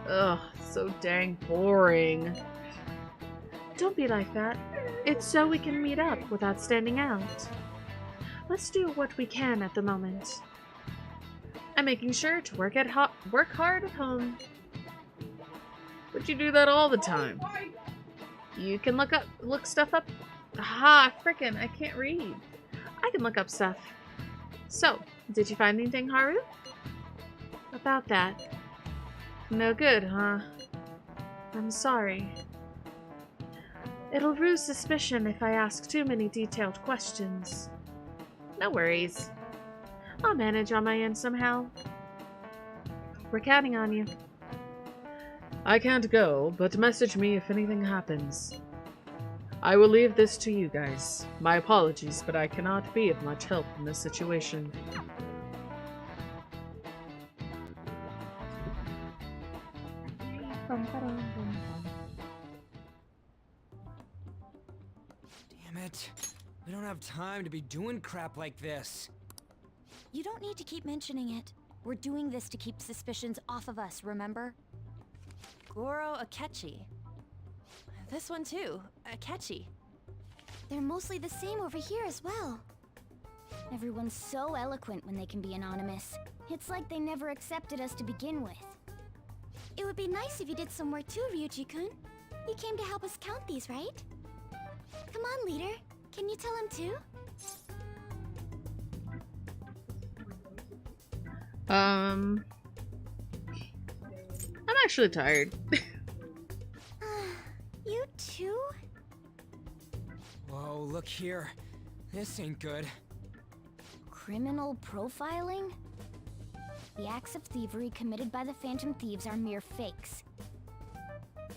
Ugh, so dang boring. Don't be like that. It's so we can meet up without standing out. Let's do what we can at the moment. I'm making sure to work hard at home. But you do that all the time. You can look stuff up. Aha, frickin', I can't read. I can look up stuff. So, did you find anything, Haru? About that. No good, huh? I'm sorry. It'll ruse suspicion if I ask too many detailed questions. No worries. I'll manage on my end somehow. We're counting on you. I can't go, but message me if anything happens. I will leave this to you guys. My apologies, but I cannot be of much help in this situation. Damn it. We don't have time to be doing crap like this. You don't need to keep mentioning it. We're doing this to keep suspicions off of us, remember? Goro Akechi. This one too, Akechi. They're mostly the same over here as well. Everyone's so eloquent when they can be anonymous. It's like they never accepted us to begin with. It would be nice if you did some work too, Ryuji-kun. You came to help us count these, right? Come on, leader. Can you tell him too? I'm actually tired. You too? Whoa, look here. This ain't good. Criminal profiling? The acts of thievery committed by the Phantom Thieves are mere fakes.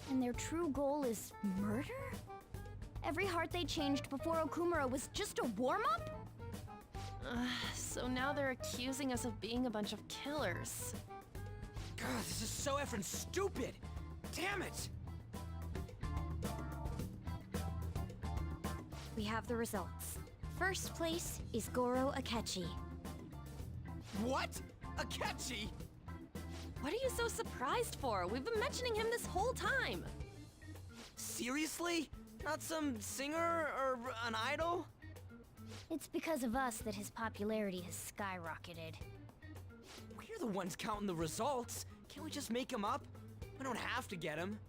And their true goal is murder? Every heart they changed before Okumura was just a warm-up? So now they're accusing us of being a bunch of killers. God, this is so effing stupid! Damn it! We have the results. First place is Goro Akechi. What? Akechi? What are you so surprised for? We've been mentioning him this whole time. Seriously? Not some singer or an idol? It's because of us that his popularity has skyrocketed. We're the ones counting the results. Can't we just make him up? We don't have to get him.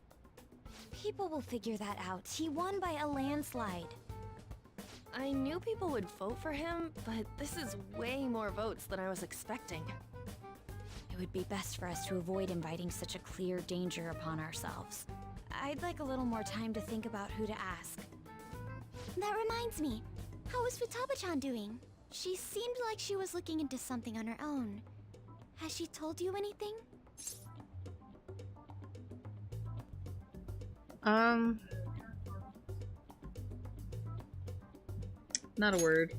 People will figure that out. He won by a landslide. I knew people would vote for him, but this is way more votes than I was expecting. It would be best for us to avoid inviting such a clear danger upon ourselves. I'd like a little more time to think about who to ask. That reminds me. How is Futaba-chan doing? She seemed like she was looking into something on her own. Has she told you anything? Not a word.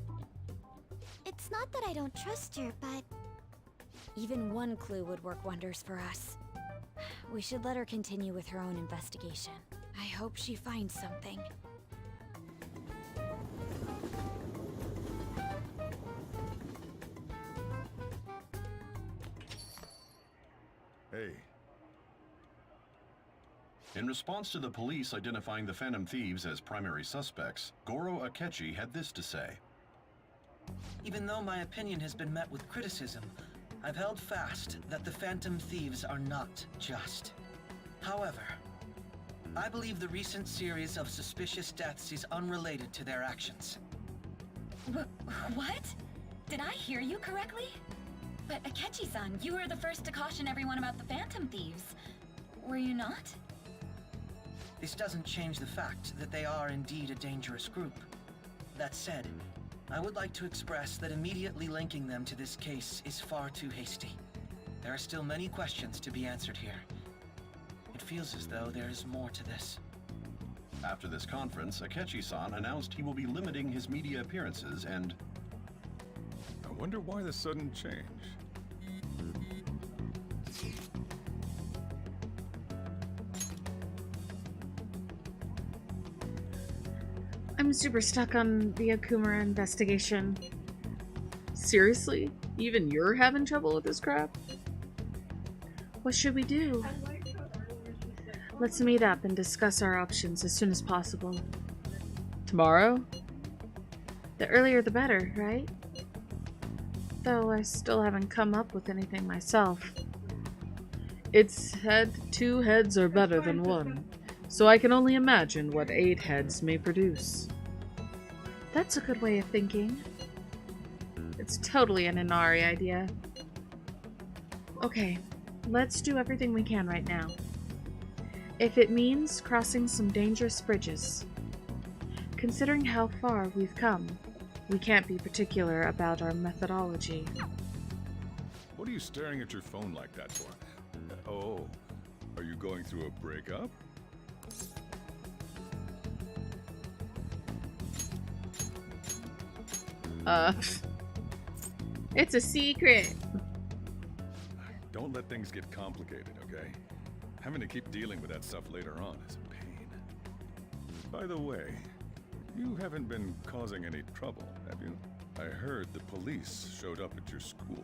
It's not that I don't trust her, but... Even one clue would work wonders for us. We should let her continue with her own investigation. I hope she finds something. Hey. In response to the police identifying the Phantom Thieves as primary suspects, Goro Akechi had this to say. Even though my opinion has been met with criticism, I've held fast that the Phantom Thieves are not just. However, I believe the recent series of suspicious deaths is unrelated to their actions. What? Did I hear you correctly? But Akechi-san, you were the first to caution everyone about the Phantom Thieves. Were you not? This doesn't change the fact that they are indeed a dangerous group. That said, I would like to express that immediately linking them to this case is far too hasty. There are still many questions to be answered here. It feels as though there is more to this. After this conference, Akechi-san announced he will be limiting his media appearances and... I wonder why the sudden change. I'm super stuck on the Okumura investigation. Seriously? Even you're having trouble with this crap? What should we do? Let's meet up and discuss our options as soon as possible. Tomorrow? The earlier the better, right? Though I still haven't come up with anything myself. It's said 2 heads are better than 1, so I can only imagine what 8 heads may produce. That's a good way of thinking. It's totally an Inari idea. Okay, let's do everything we can right now. If it means crossing some dangerous bridges. Considering how far we've come, we can't be particular about our methodology. What are you staring at your phone like that for? Oh, are you going through a breakup? It's a secret. Don't let things get complicated, okay? Having to keep dealing with that stuff later on is a pain. By the way, you haven't been causing any trouble, have you? I heard the police showed up at your school.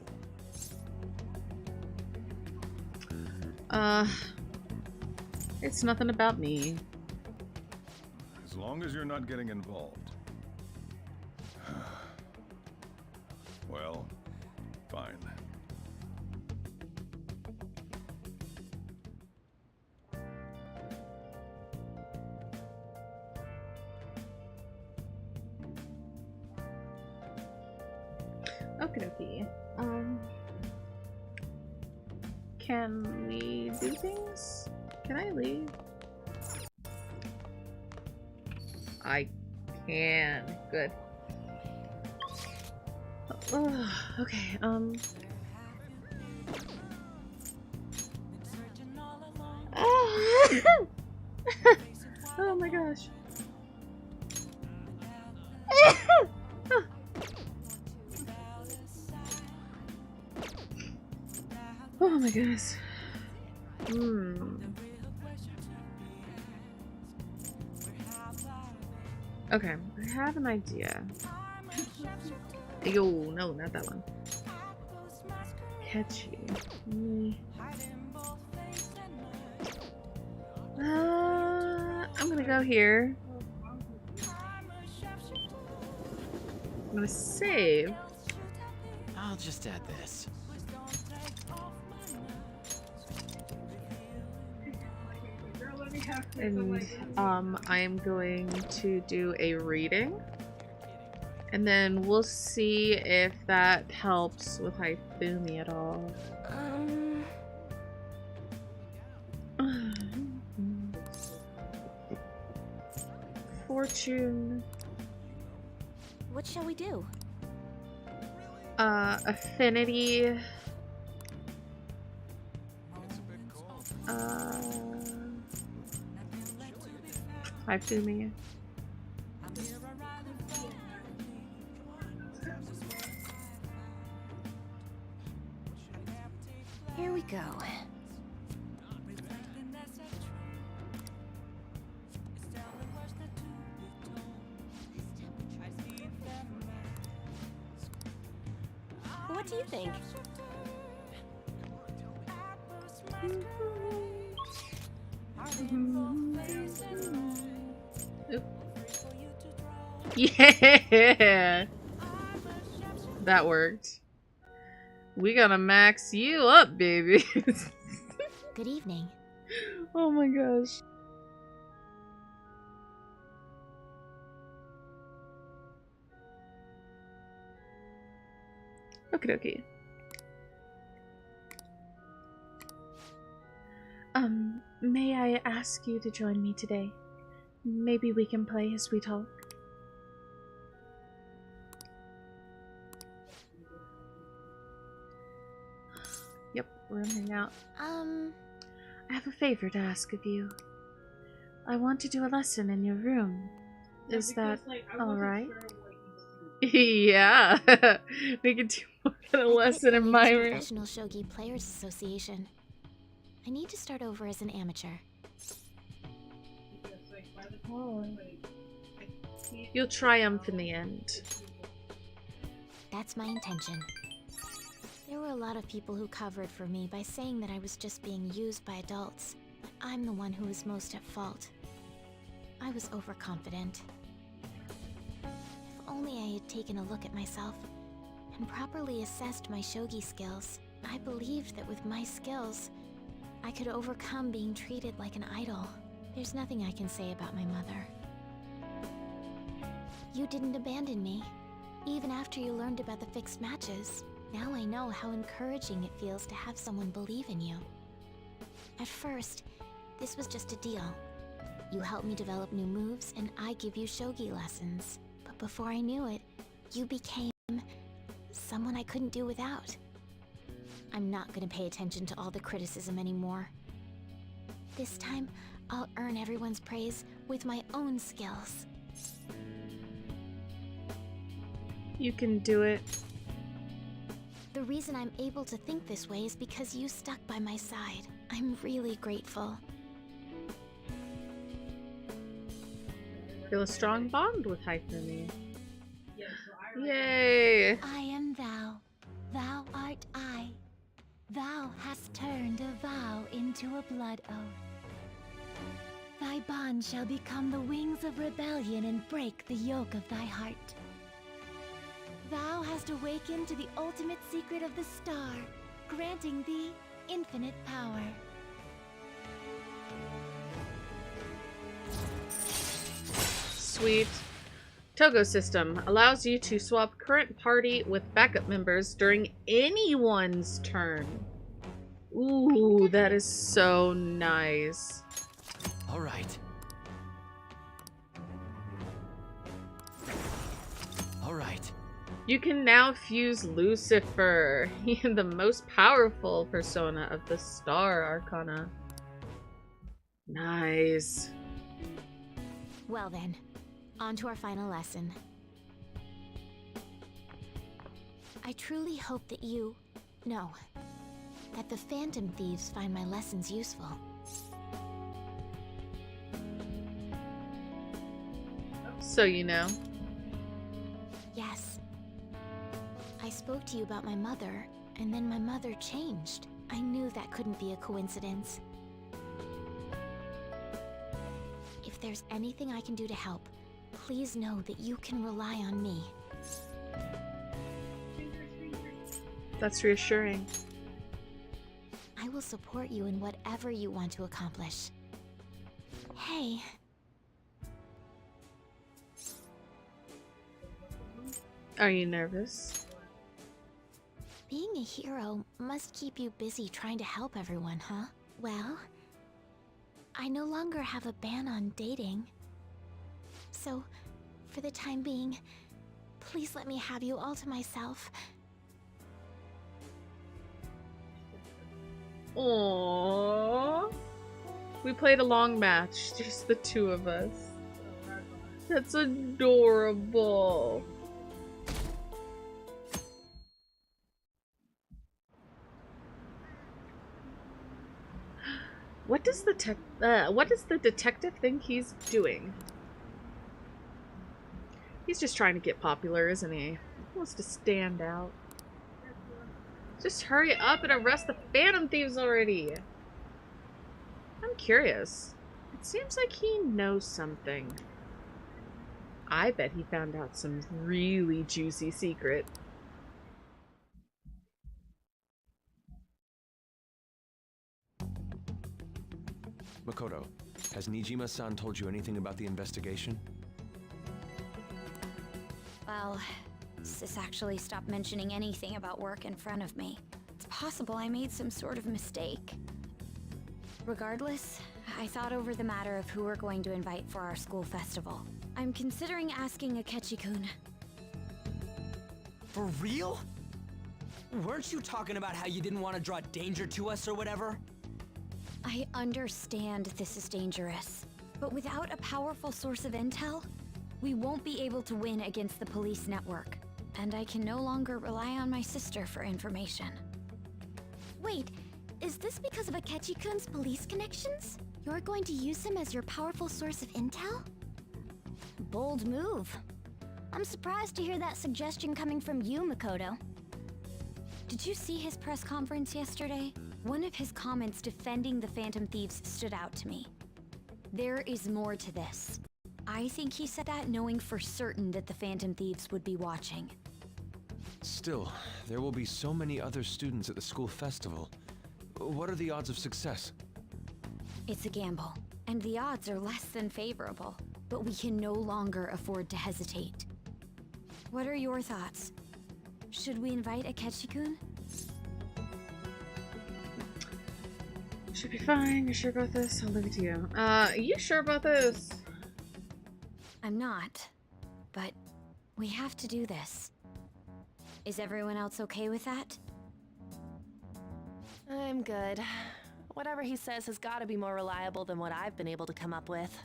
It's nothing about me. As long as you're not getting involved. Well, fine. Okie dokie. Can we do things? Can I leave? I can. Good. Okay, oh my gosh. Oh my goodness. Okay, I have an idea. Yo, no, not that one. Catchy. I'm gonna go here. I'm gonna save. I'll just add this. And I am going to do a reading. And then we'll see if that helps with Haifumi at all. Fortune. What shall we do? Affinity. Haifumi. Here we go. What do you think? Oop. Yeah! That worked. We gotta max you up, baby. Good evening. Oh my gosh. Okie dokie. May I ask you to join me today? Maybe we can play as we talk. Yep, we're gonna hang out. I have a favor to ask of you. I want to do a lesson in your room. Is that alright? Yeah. We can do more kind of lesson in my room. Professional Shogi Players Association. I need to start over as an amateur. You'll triumph in the end. That's my intention. There were a lot of people who covered for me by saying that I was just being used by adults, but I'm the one who was most at fault. I was overconfident. If only I had taken a look at myself and properly assessed my shogi skills, I believed that with my skills, I could overcome being treated like an idol. There's nothing I can say about my mother. You didn't abandon me, even after you learned about the fixed matches. Now I know how encouraging it feels to have someone believe in you. At first, this was just a deal. You help me develop new moves, and I give you shogi lessons. But before I knew it, you became someone I couldn't do without. I'm not gonna pay attention to all the criticism anymore. This time, I'll earn everyone's praise with my own skills. You can do it. The reason I'm able to think this way is because you stuck by my side. I'm really grateful. Feel a strong bond with Haikumi. Yay! I am thou, thou art I. Thou hast turned a vow into a blood oath. Thy bond shall become the wings of rebellion and break the yoke of thy heart. Thou hast awakened to the ultimate secret of the star, granting thee infinite power. Sweet. Togo system allows you to swap current party with backup members during anyone's turn. Ooh, that is so nice. All right. All right. You can now fuse Lucifer, the most powerful persona of the Star Arcana. Nice. Well then, on to our final lesson. I truly hope that that the Phantom Thieves find my lessons useful. So you know. Yes. I spoke to you about my mother, and then my mother changed. I knew that couldn't be a coincidence. If there's anything I can do to help, please know that you can rely on me. That's reassuring. I will support you in whatever you want to accomplish. Hey. Are you nervous? Being a hero must keep you busy trying to help everyone, huh? Well, I no longer have a ban on dating. So, for the time being, please let me have you all to myself. Aww. We played a long match, just the two of us. That's adorable. What does the detective think he's doing? He's just trying to get popular, isn't he? He wants to stand out. Just hurry up and arrest the Phantom Thieves already. I'm curious. It seems like he knows something. I bet he found out some really juicy secret. Makoto, has Nijima-san told you anything about the investigation? Well, Sis actually stopped mentioning anything about work in front of me. It's possible I made some sort of mistake. Regardless, I thought over the matter of who we're going to invite for our school festival. I'm considering asking Akechi-kun. For real? Weren't you talking about how you didn't want to draw danger to us or whatever? I understand this is dangerous, but without a powerful source of intel, we won't be able to win against the police network, and I can no longer rely on my sister for information. Wait, is this because of Akechi-kun's police connections? You're going to use him as your powerful source of intel? Bold move. I'm surprised to hear that suggestion coming from you, Makoto. Did you see his press conference yesterday? One of his comments defending the Phantom Thieves stood out to me. There is more to this. I think he said that knowing for certain that the Phantom Thieves would be watching. Still, there will be so many other students at the school festival. What are the odds of success? It's a gamble, and the odds are less than favorable, but we can no longer afford to hesitate. What are your thoughts? Should we invite Akechi-kun? Should be fine. You sure about this? I'll leave it to you. You sure about this? I'm not, but we have to do this. Is everyone else okay with that? I'm good. Whatever he says has got to be more reliable than what I've been able to come up with.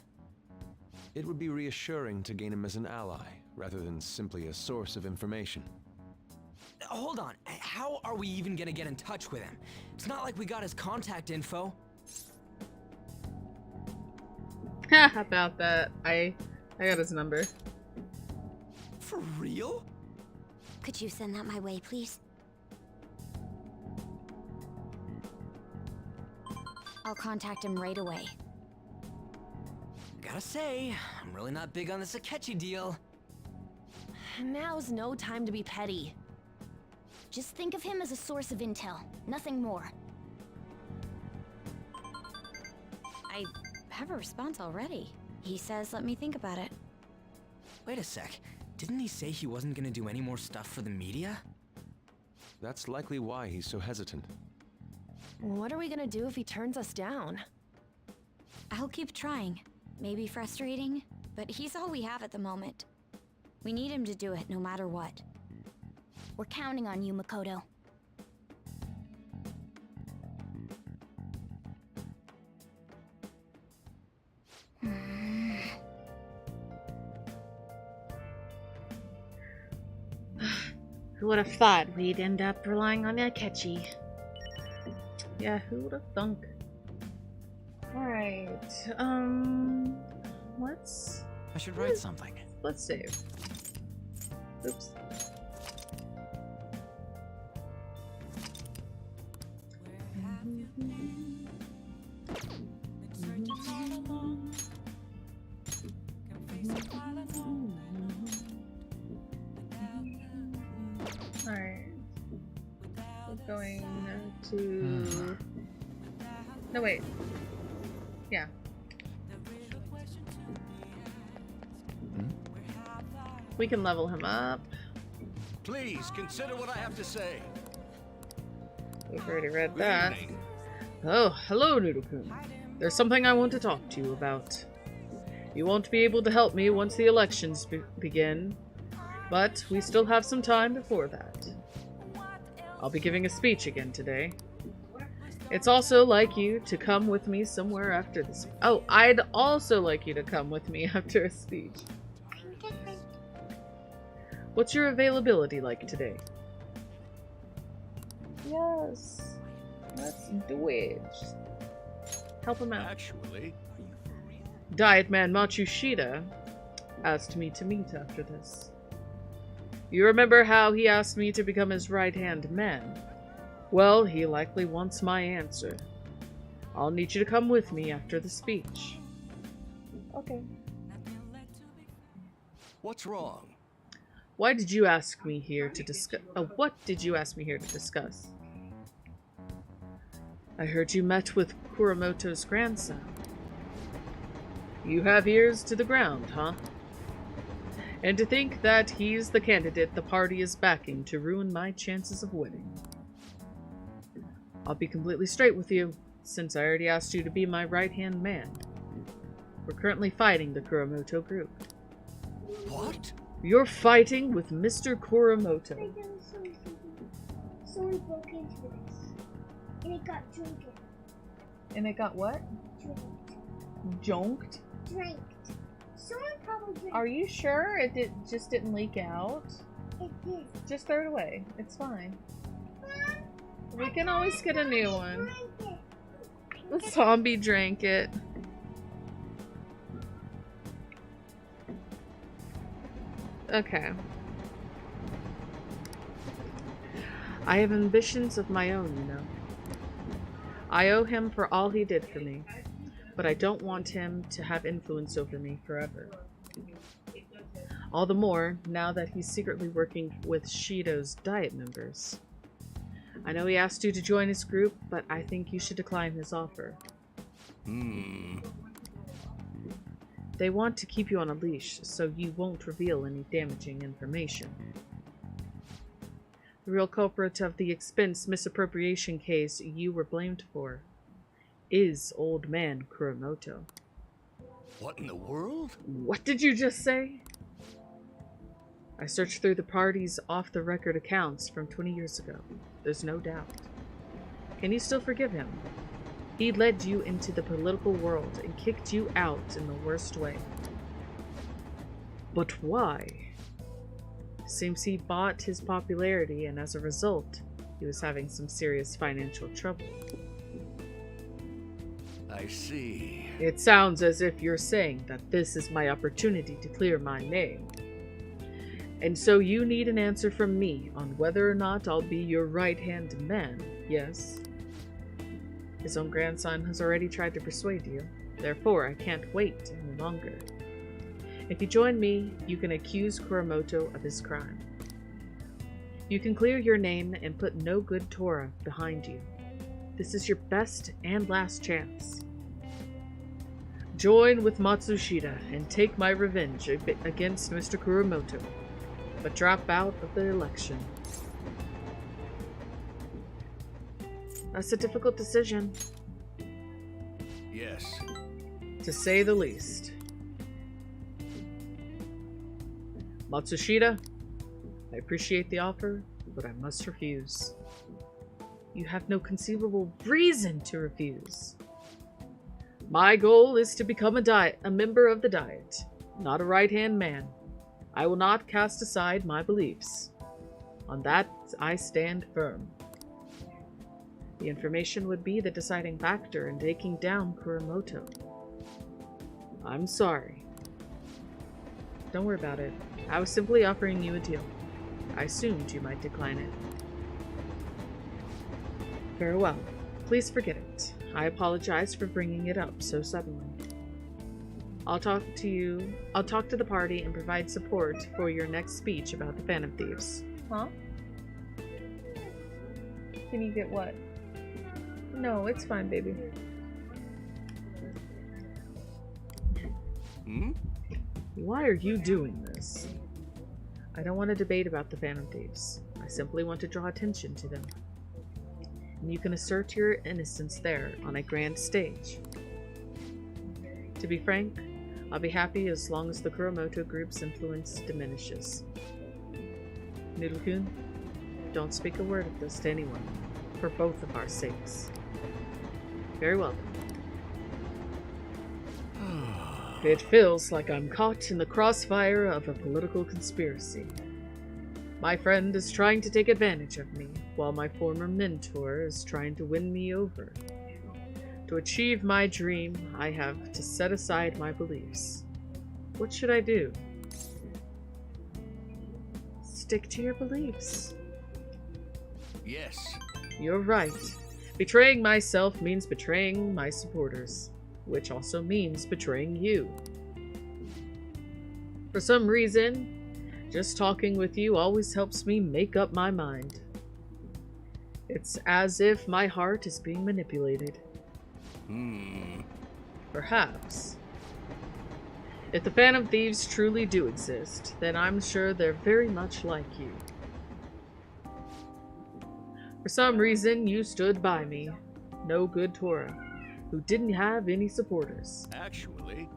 It would be reassuring to gain him as an ally, rather than simply a source of information. Hold on, how are we even gonna get in touch with him? It's not like we got his contact info. How about that? I got his number. For real? Could you send that my way, please? I'll contact him right away. Gotta say, I'm really not big on this Akechi deal. Now's no time to be petty. Just think of him as a source of intel, nothing more. I have a response already. He says let me think about it. Wait a sec, didn't he say he wasn't gonna do any more stuff for the media? That's likely why he's so hesitant. What are we gonna do if he turns us down? I'll keep trying. Maybe frustrating, but he's all we have at the moment. We need him to do it no matter what. We're counting on you, Makoto. Who would have thought we'd end up relying on Akechi? Yeah, who would have thunk? Alright, let's... I should write something. Let's save. Oops. Alright. We're going to... No, wait. Yeah. We can level him up. Please consider what I have to say. We've already read that. Oh, hello, Noodle-kun. There's something I want to talk to you about. You won't be able to help me once the elections begin, but we still have some time before that. I'll be giving a speech again today. It's also like you to come with me somewhere after this. Oh, I'd also like you to come with me after a speech. What's your availability like today? Yes. Let's do it. Help him out. Actually, Diet Man Matsushita asked me to meet after this. You remember how he asked me to become his right-hand man? Well, he likely wants my answer. I'll need you to come with me after the speech. Okay. what's wrong? Why did you ask me here to discuss? What did you ask me here to discuss? I heard you met with Kuramoto's grandson. You have ears to the ground, huh? And to think that he's the candidate the party is backing to ruin my chances of winning. I'll be completely straight with you, since I already asked you to be my right-hand man. We're currently fighting the Kuramoto group. What? You're fighting with Mr. Kuramoto. Someone broke into this, and it got drunken. And it got what? Jonked? Drank. Someone probably drank. Are you sure it just didn't leak out? It did. Just throw it away. It's fine. We can always get a new one. The zombie drank it. Okay. I have ambitions of my own, you know. I owe him for all he did for me, but I don't want him to have influence over me forever. All the more now that he's secretly working with Shido's Diet members. I know he asked you to join his group, but I think you should decline his offer. They want to keep you on a leash, so you won't reveal any damaging information. The real culprit of the expense misappropriation case you were blamed for is Old Man Kuramoto. What in the world? What did you just say? I searched through the party's off-the-record accounts from 20 years ago. There's no doubt. Can you still forgive him? He led you into the political world and kicked you out in the worst way. But why? Seems he bought his popularity, and as a result, he was having some serious financial trouble. I see. It sounds as if you're saying that this is my opportunity to clear my name. And so you need an answer from me on whether or not I'll be your right-hand man, yes? His own grandson has already tried to persuade you. Therefore, I can't wait any longer. If you join me, you can accuse Kuramoto of his crime. You can clear your name and put no good Torah behind you. This is your best and last chance. Join with Matsushita and take my revenge against Mr. Kuramoto, but drop out of the election. That's a difficult decision. Yes. To say the least. Matsushita, I appreciate the offer, but I must refuse. You have no conceivable reason to refuse. My goal is to become a member of the Diet, not a right-hand man. I will not cast aside my beliefs. On that, I stand firm. The information would be the deciding factor in taking down Kuramoto. I'm sorry. Don't worry about it. I was simply offering you a deal. I assumed you might decline it. Very well. Please forget it. I apologize for bringing it up so suddenly. I'll talk to the party and provide support for your next speech about the Phantom Thieves. Huh? Can you get what? No, it's fine, baby. Why are you doing this? I don't want to debate about the Phantom Thieves. I simply want to draw attention to them. And you can assert your innocence there on a grand stage. To be frank, I'll be happy as long as the Kuramoto group's influence diminishes. Noodle-kun, don't speak a word of this to anyone, for both of our sakes. Very well. It feels like I'm caught in the crossfire of a political conspiracy. My friend is trying to take advantage of me, while my former mentor is trying to win me over. To achieve my dream, I have to set aside my beliefs. What should I do? Stick to your beliefs. Yes. You're right. Betraying myself means betraying my supporters, which also means betraying you. For some reason, just talking with you always helps me make up my mind. It's as if my heart is being manipulated. Perhaps. If the Phantom Thieves truly do exist, then I'm sure they're very much like you. For some reason, you stood by me. No good Tora, who didn't have any supporters. Actually,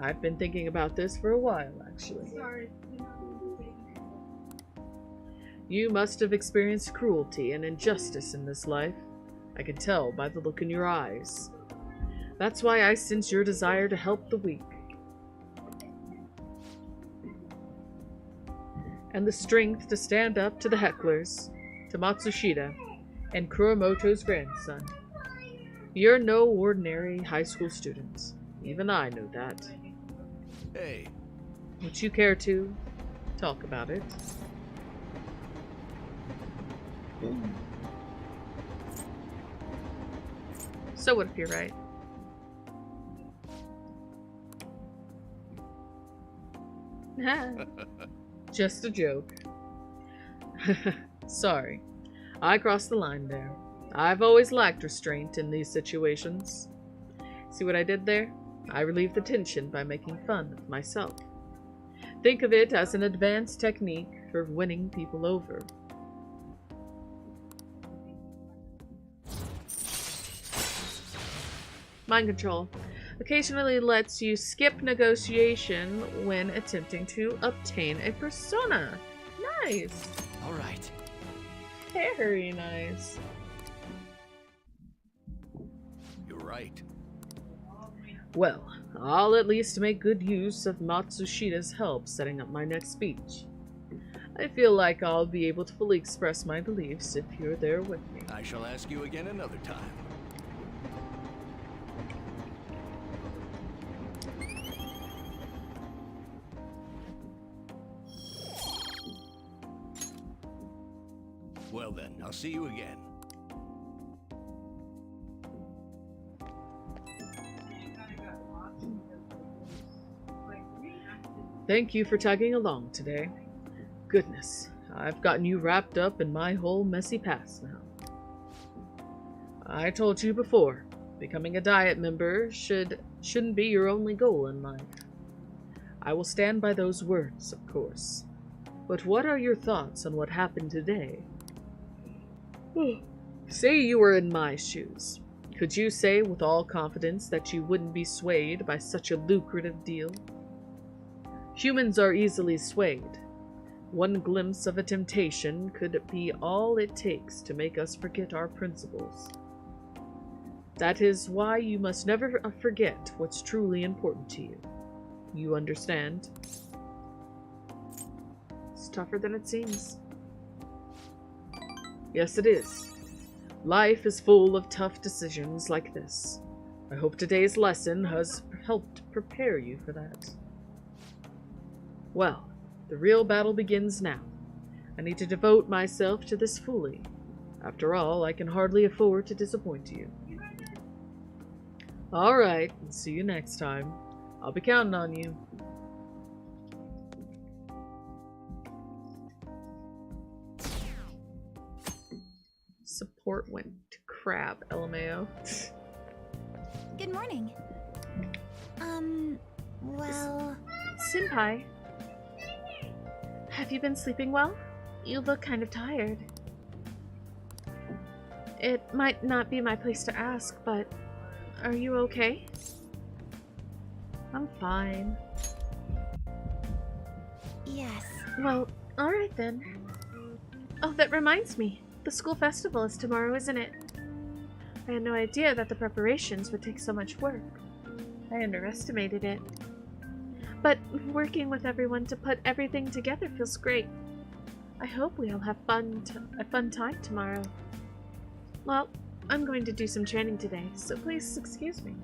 I've been thinking about this for a while, actually. Sorry. You must have experienced cruelty and injustice in this life. I can tell by the look in your eyes. That's why I sense your desire to help the weak. And the strength to stand up to the hecklers, to Matsushita, and Kuromoto's grandson. You're no ordinary high school student. Even I know that. hey, Would you care to talk about it? So what if you're right? Just a joke. Sorry. I crossed the line there. I've always lacked restraint in these situations. See what I did there? I relieved the tension by making fun of myself. Think of it as an advanced technique for winning people over. Mind control occasionally lets you skip negotiation when attempting to obtain a persona. Nice. All right. Very nice. you're right. Well, I'll at least make good use of Matsushita's help setting up my next speech. I feel like I'll be able to fully express my beliefs if you're there with me. I shall ask you again another time. Well then, I'll see you again. Thank you for tagging along today. Goodness, I've gotten you wrapped up in my whole messy past now. I told you before, becoming a Diet member shouldn't be your only goal in life. I will stand by those words, of course. But what are your thoughts on what happened today? Say you were in my shoes. Could you say with all confidence that you wouldn't be swayed by such a lucrative deal? Humans are easily swayed. One glimpse of a temptation could be all it takes to make us forget our principles. That is why you must never forget what's truly important to you. You understand? It's tougher than it seems. Yes, it is. Life is full of tough decisions like this. I hope today's lesson has helped prepare you for that. Well, the real battle begins now. I need to devote myself to this fully. After all, I can hardly afford to disappoint you. Alright, see you next time. I'll be counting on you. Support went to crap, LMAO. Good morning. Well... Senpai, have you been sleeping well? You look kind of tired. It might not be my place to ask, but are you okay? I'm fine. Yes. Well, alright then. Oh, that reminds me. The school festival is tomorrow, isn't it? I had no idea that the preparations would take so much work. I underestimated it. But working with everyone to put everything together feels great. I hope we all have a fun time tomorrow. Well, I'm going to do some training today, so please excuse me.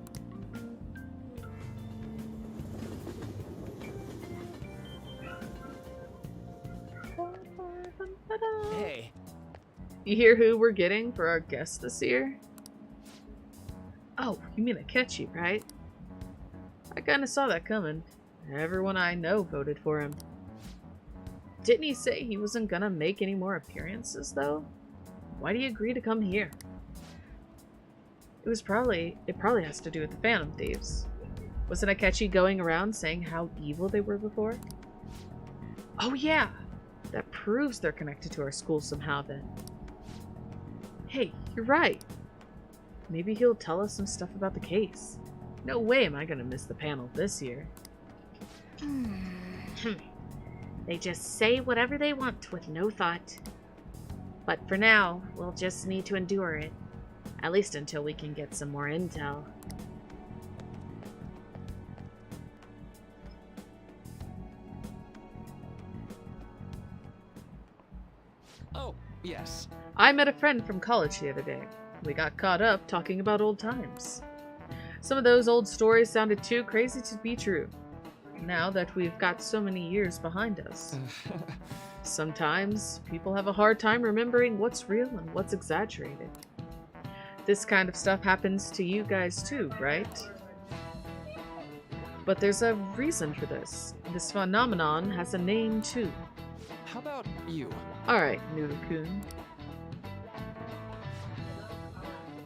Hey. You hear who we're getting for our guest this year? Oh, you mean Akechi, right? I kinda saw that coming. Everyone I know voted for him. Didn't he say he wasn't gonna make any more appearances, though? Why'd he agree to come here? It probably has to do with the Phantom Thieves. Wasn't Akechi going around saying how evil they were before? Oh yeah! That proves they're connected to our school somehow then. Hey, you're right. Maybe he'll tell us some stuff about the case. No way am I gonna miss the panel this year. They just say whatever they want with no thought. But for now, we'll just need to endure it. At least until we can get some more intel. Oh, yes. I met a friend from college the other day. We got caught up talking about old times. Some of those old stories sounded too crazy to be true. Now that we've got so many years behind us. Sometimes people have a hard time remembering what's real and what's exaggerated. This kind of stuff happens to you guys too, right? But there's a reason for this. This phenomenon has a name too. How about you? Alright, Noodle-kun.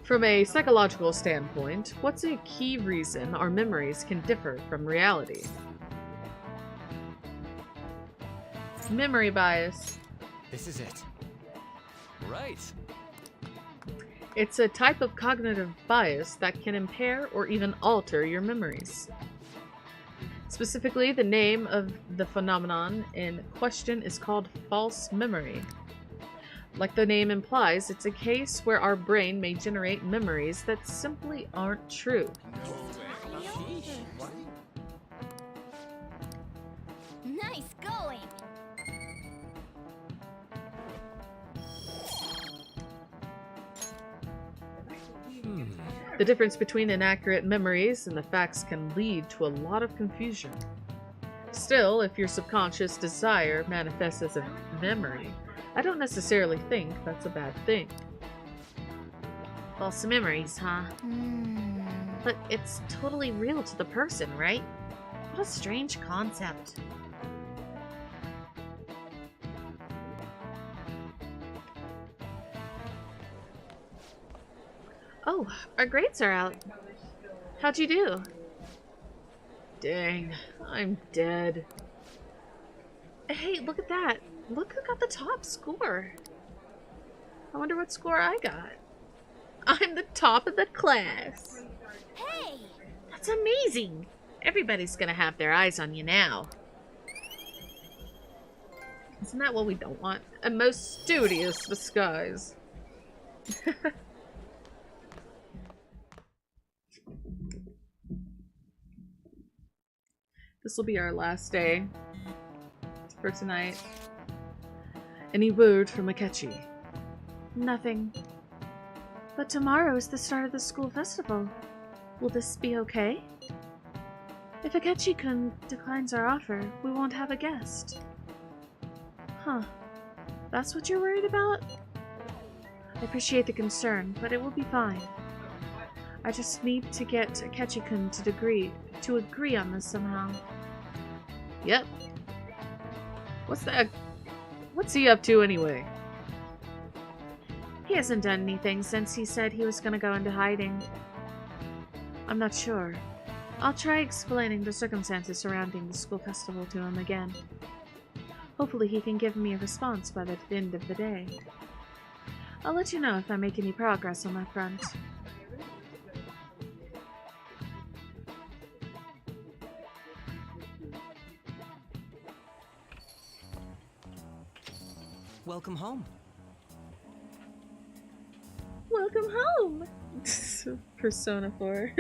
From a psychological standpoint, what's a key reason our memories can differ from reality? Memory bias. This is it. Right. It's a type of cognitive bias that can impair or even alter your memories. Specifically, the name of the phenomenon in question is called false memory. Like the name implies, it's a case where our brain may generate memories that simply aren't true. Nice going! The difference between inaccurate memories and the facts can lead to a lot of confusion. Still, if your subconscious desire manifests as a memory, I don't necessarily think that's a bad thing. False memories, huh? But it's totally real to the person, right? What a strange concept. Oh, our grades are out. How'd you do? Dang, I'm dead. Hey, look at that. Look who got the top score. I wonder what score I got. I'm the top of the class. Hey! That's amazing. Everybody's gonna have their eyes on you now. Isn't that what we don't want? A most studious disguise. This will be our last day for tonight. Any word from Akechi? Nothing. But tomorrow is the start of the school festival. Will this be okay? If Akechi-kun declines our offer, we won't have a guest. Huh. That's what you're worried about? I appreciate the concern, but it will be fine. I just need to get Akechi-kun to agree on this somehow. Yep. What's he up to anyway? He hasn't done anything since he said he was gonna go into hiding. I'm not sure. I'll try explaining the circumstances surrounding the school festival to him again. Hopefully he can give me a response by the end of the day. I'll let you know if I make any progress on that front. Welcome home. Welcome home! Persona 4.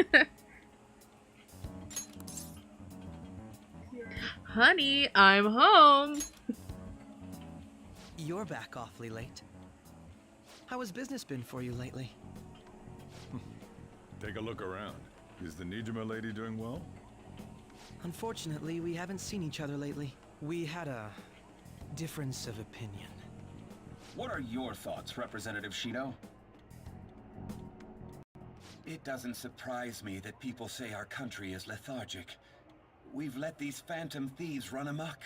Honey, I'm home! You're back awfully late. How has business been for you lately? Take a look around. Is the Nijima lady doing well? Unfortunately, we haven't seen each other lately. We had a difference of opinion. What are your thoughts, Representative Shido? It doesn't surprise me that people say our country is lethargic. We've let these phantom thieves run amok.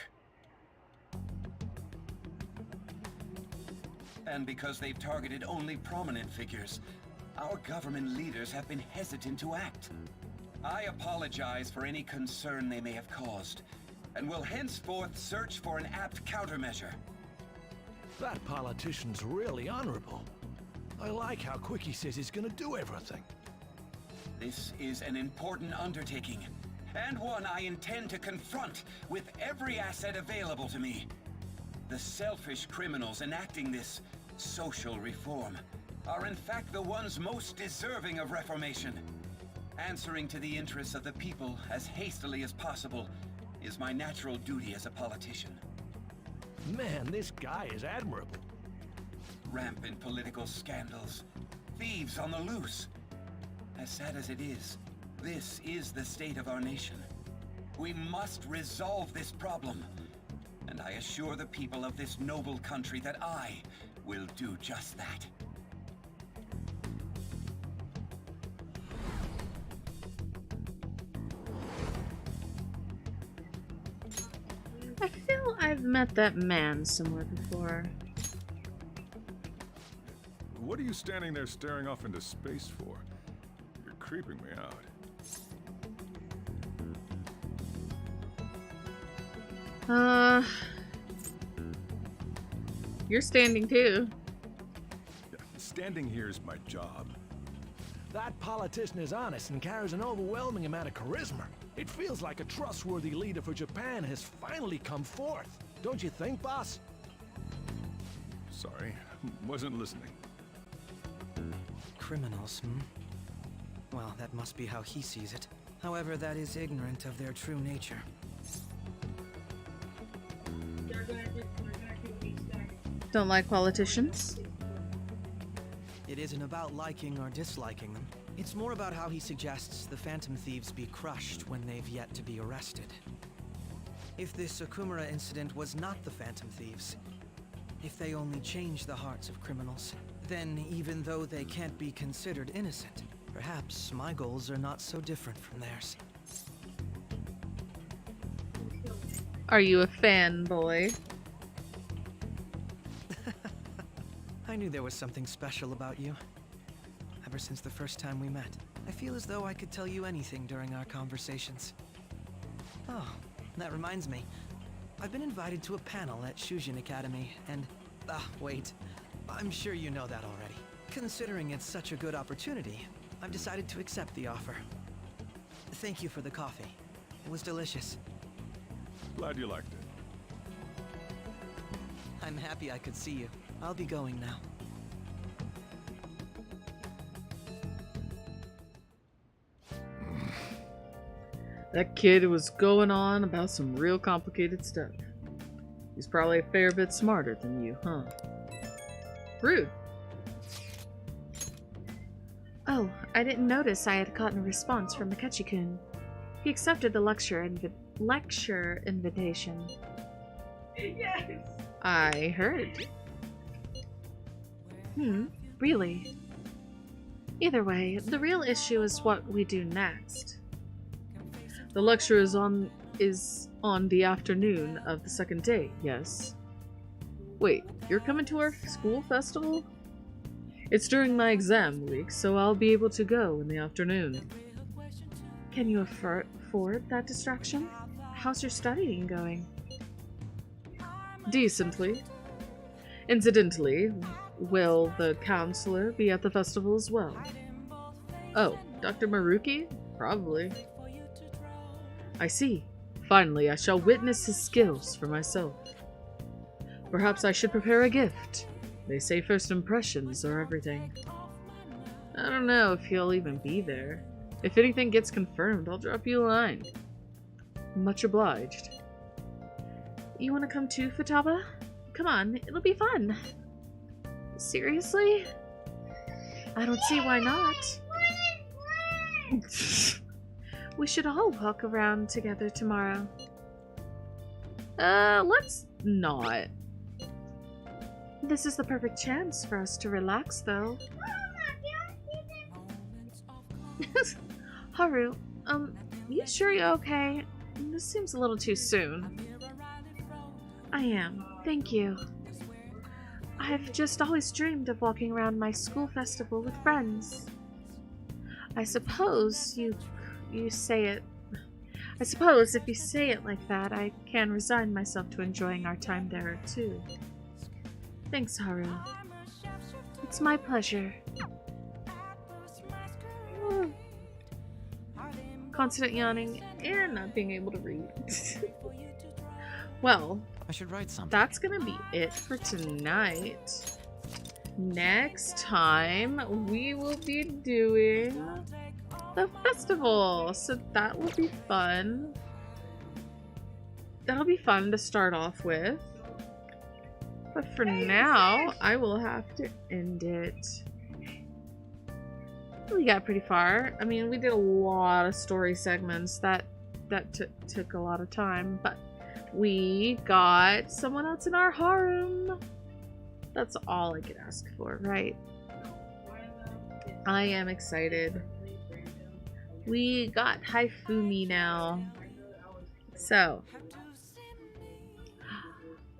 And because they've targeted only prominent figures, our government leaders have been hesitant to act. I apologize for any concern they may have caused, and will henceforth search for an apt countermeasure. That politician's really honorable. I like how quick he says he's gonna do everything. This is an important undertaking, and one I intend to confront with every asset available to me. The selfish criminals enacting this social reform are in fact the ones most deserving of reformation. Answering to the interests of the people as hastily as possible is my natural duty as a politician. Man, this guy is admirable. Rampant political scandals, thieves on the loose. As sad as it is, this is the state of our nation. We must resolve this problem, and I assure the people of this noble country that I will do just that. I feel I've met that man somewhere before. What are you standing there staring off into space for? You're creeping me out. You're standing too. Yeah, standing here is my job. That politician is honest and carries an overwhelming amount of charisma. It feels like a trustworthy leader for Japan has finally come forth. Don't you think, boss? Sorry, wasn't listening. Criminals, Well, that must be how he sees it. However, that is ignorant of their true nature. Don't like politicians? It isn't about liking or disliking them. It's more about how he suggests the Phantom Thieves be crushed when they've yet to be arrested. If this Okumura incident was not the Phantom Thieves, if they only change the hearts of criminals, then even though they can't be considered innocent, perhaps my goals are not so different from theirs. Are you a fanboy? I knew there was something special about you. Ever since the first time we met, I feel as though I could tell you anything during our conversations. Oh, that reminds me. I've been invited to a panel at Shujin Academy, and... wait. I'm sure you know that already. Considering it's such a good opportunity, I've decided to accept the offer. Thank you for the coffee. It was delicious. Glad you liked it. I'm happy I could see you. I'll be going now. That kid was going on about some real complicated stuff. He's probably a fair bit smarter than you, huh? Rude. Oh, I didn't notice I had gotten a response from Akechi-kun. He accepted the lecture invitation. Yes! I heard. Really? Either way, the real issue is what we do next. The lecture is on the afternoon of the second day, yes? Wait, you're coming to our school festival? It's during my exam week, so I'll be able to go in the afternoon. Can you afford that distraction? How's your studying going? Decently. Incidentally, will the counselor be at the festival as well? Oh, Dr. Maruki? Probably. I see. Finally, I shall witness his skills for myself. Perhaps I should prepare a gift. They say first impressions are everything. I don't know if he'll even be there. If anything gets confirmed, I'll drop you a line. Much obliged. You want to come too, Futaba? Come on, it'll be fun. Seriously? I don't see why not. We should all walk around together tomorrow. Let's not. This is the perfect chance for us to relax, though. Haru, you sure you're okay? This seems a little too soon. I am, thank you. I've just always dreamed of walking around my school festival with friends. I suppose you you say it... I suppose if you say it like that, I can resign myself to enjoying our time there, too. Thanks, Haru. It's my pleasure. Constant yawning and not being able to read. Well, I should write something. That's gonna be it for tonight. Next time, we will be doing the festival, so that will be fun. That'll be fun to start off with. But for now, I will have to end it. We got pretty far. I mean, we did a lot of story segments. That took a lot of time, but we got someone else in our harem. That's all I could ask for, right? I am excited. We got Haifumi now. So,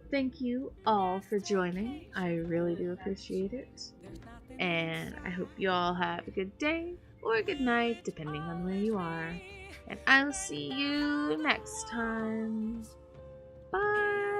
thank you all for joining. I really do appreciate it. And I hope you all have a good day or a good night, depending on where you are. And I'll see you next time. Bye!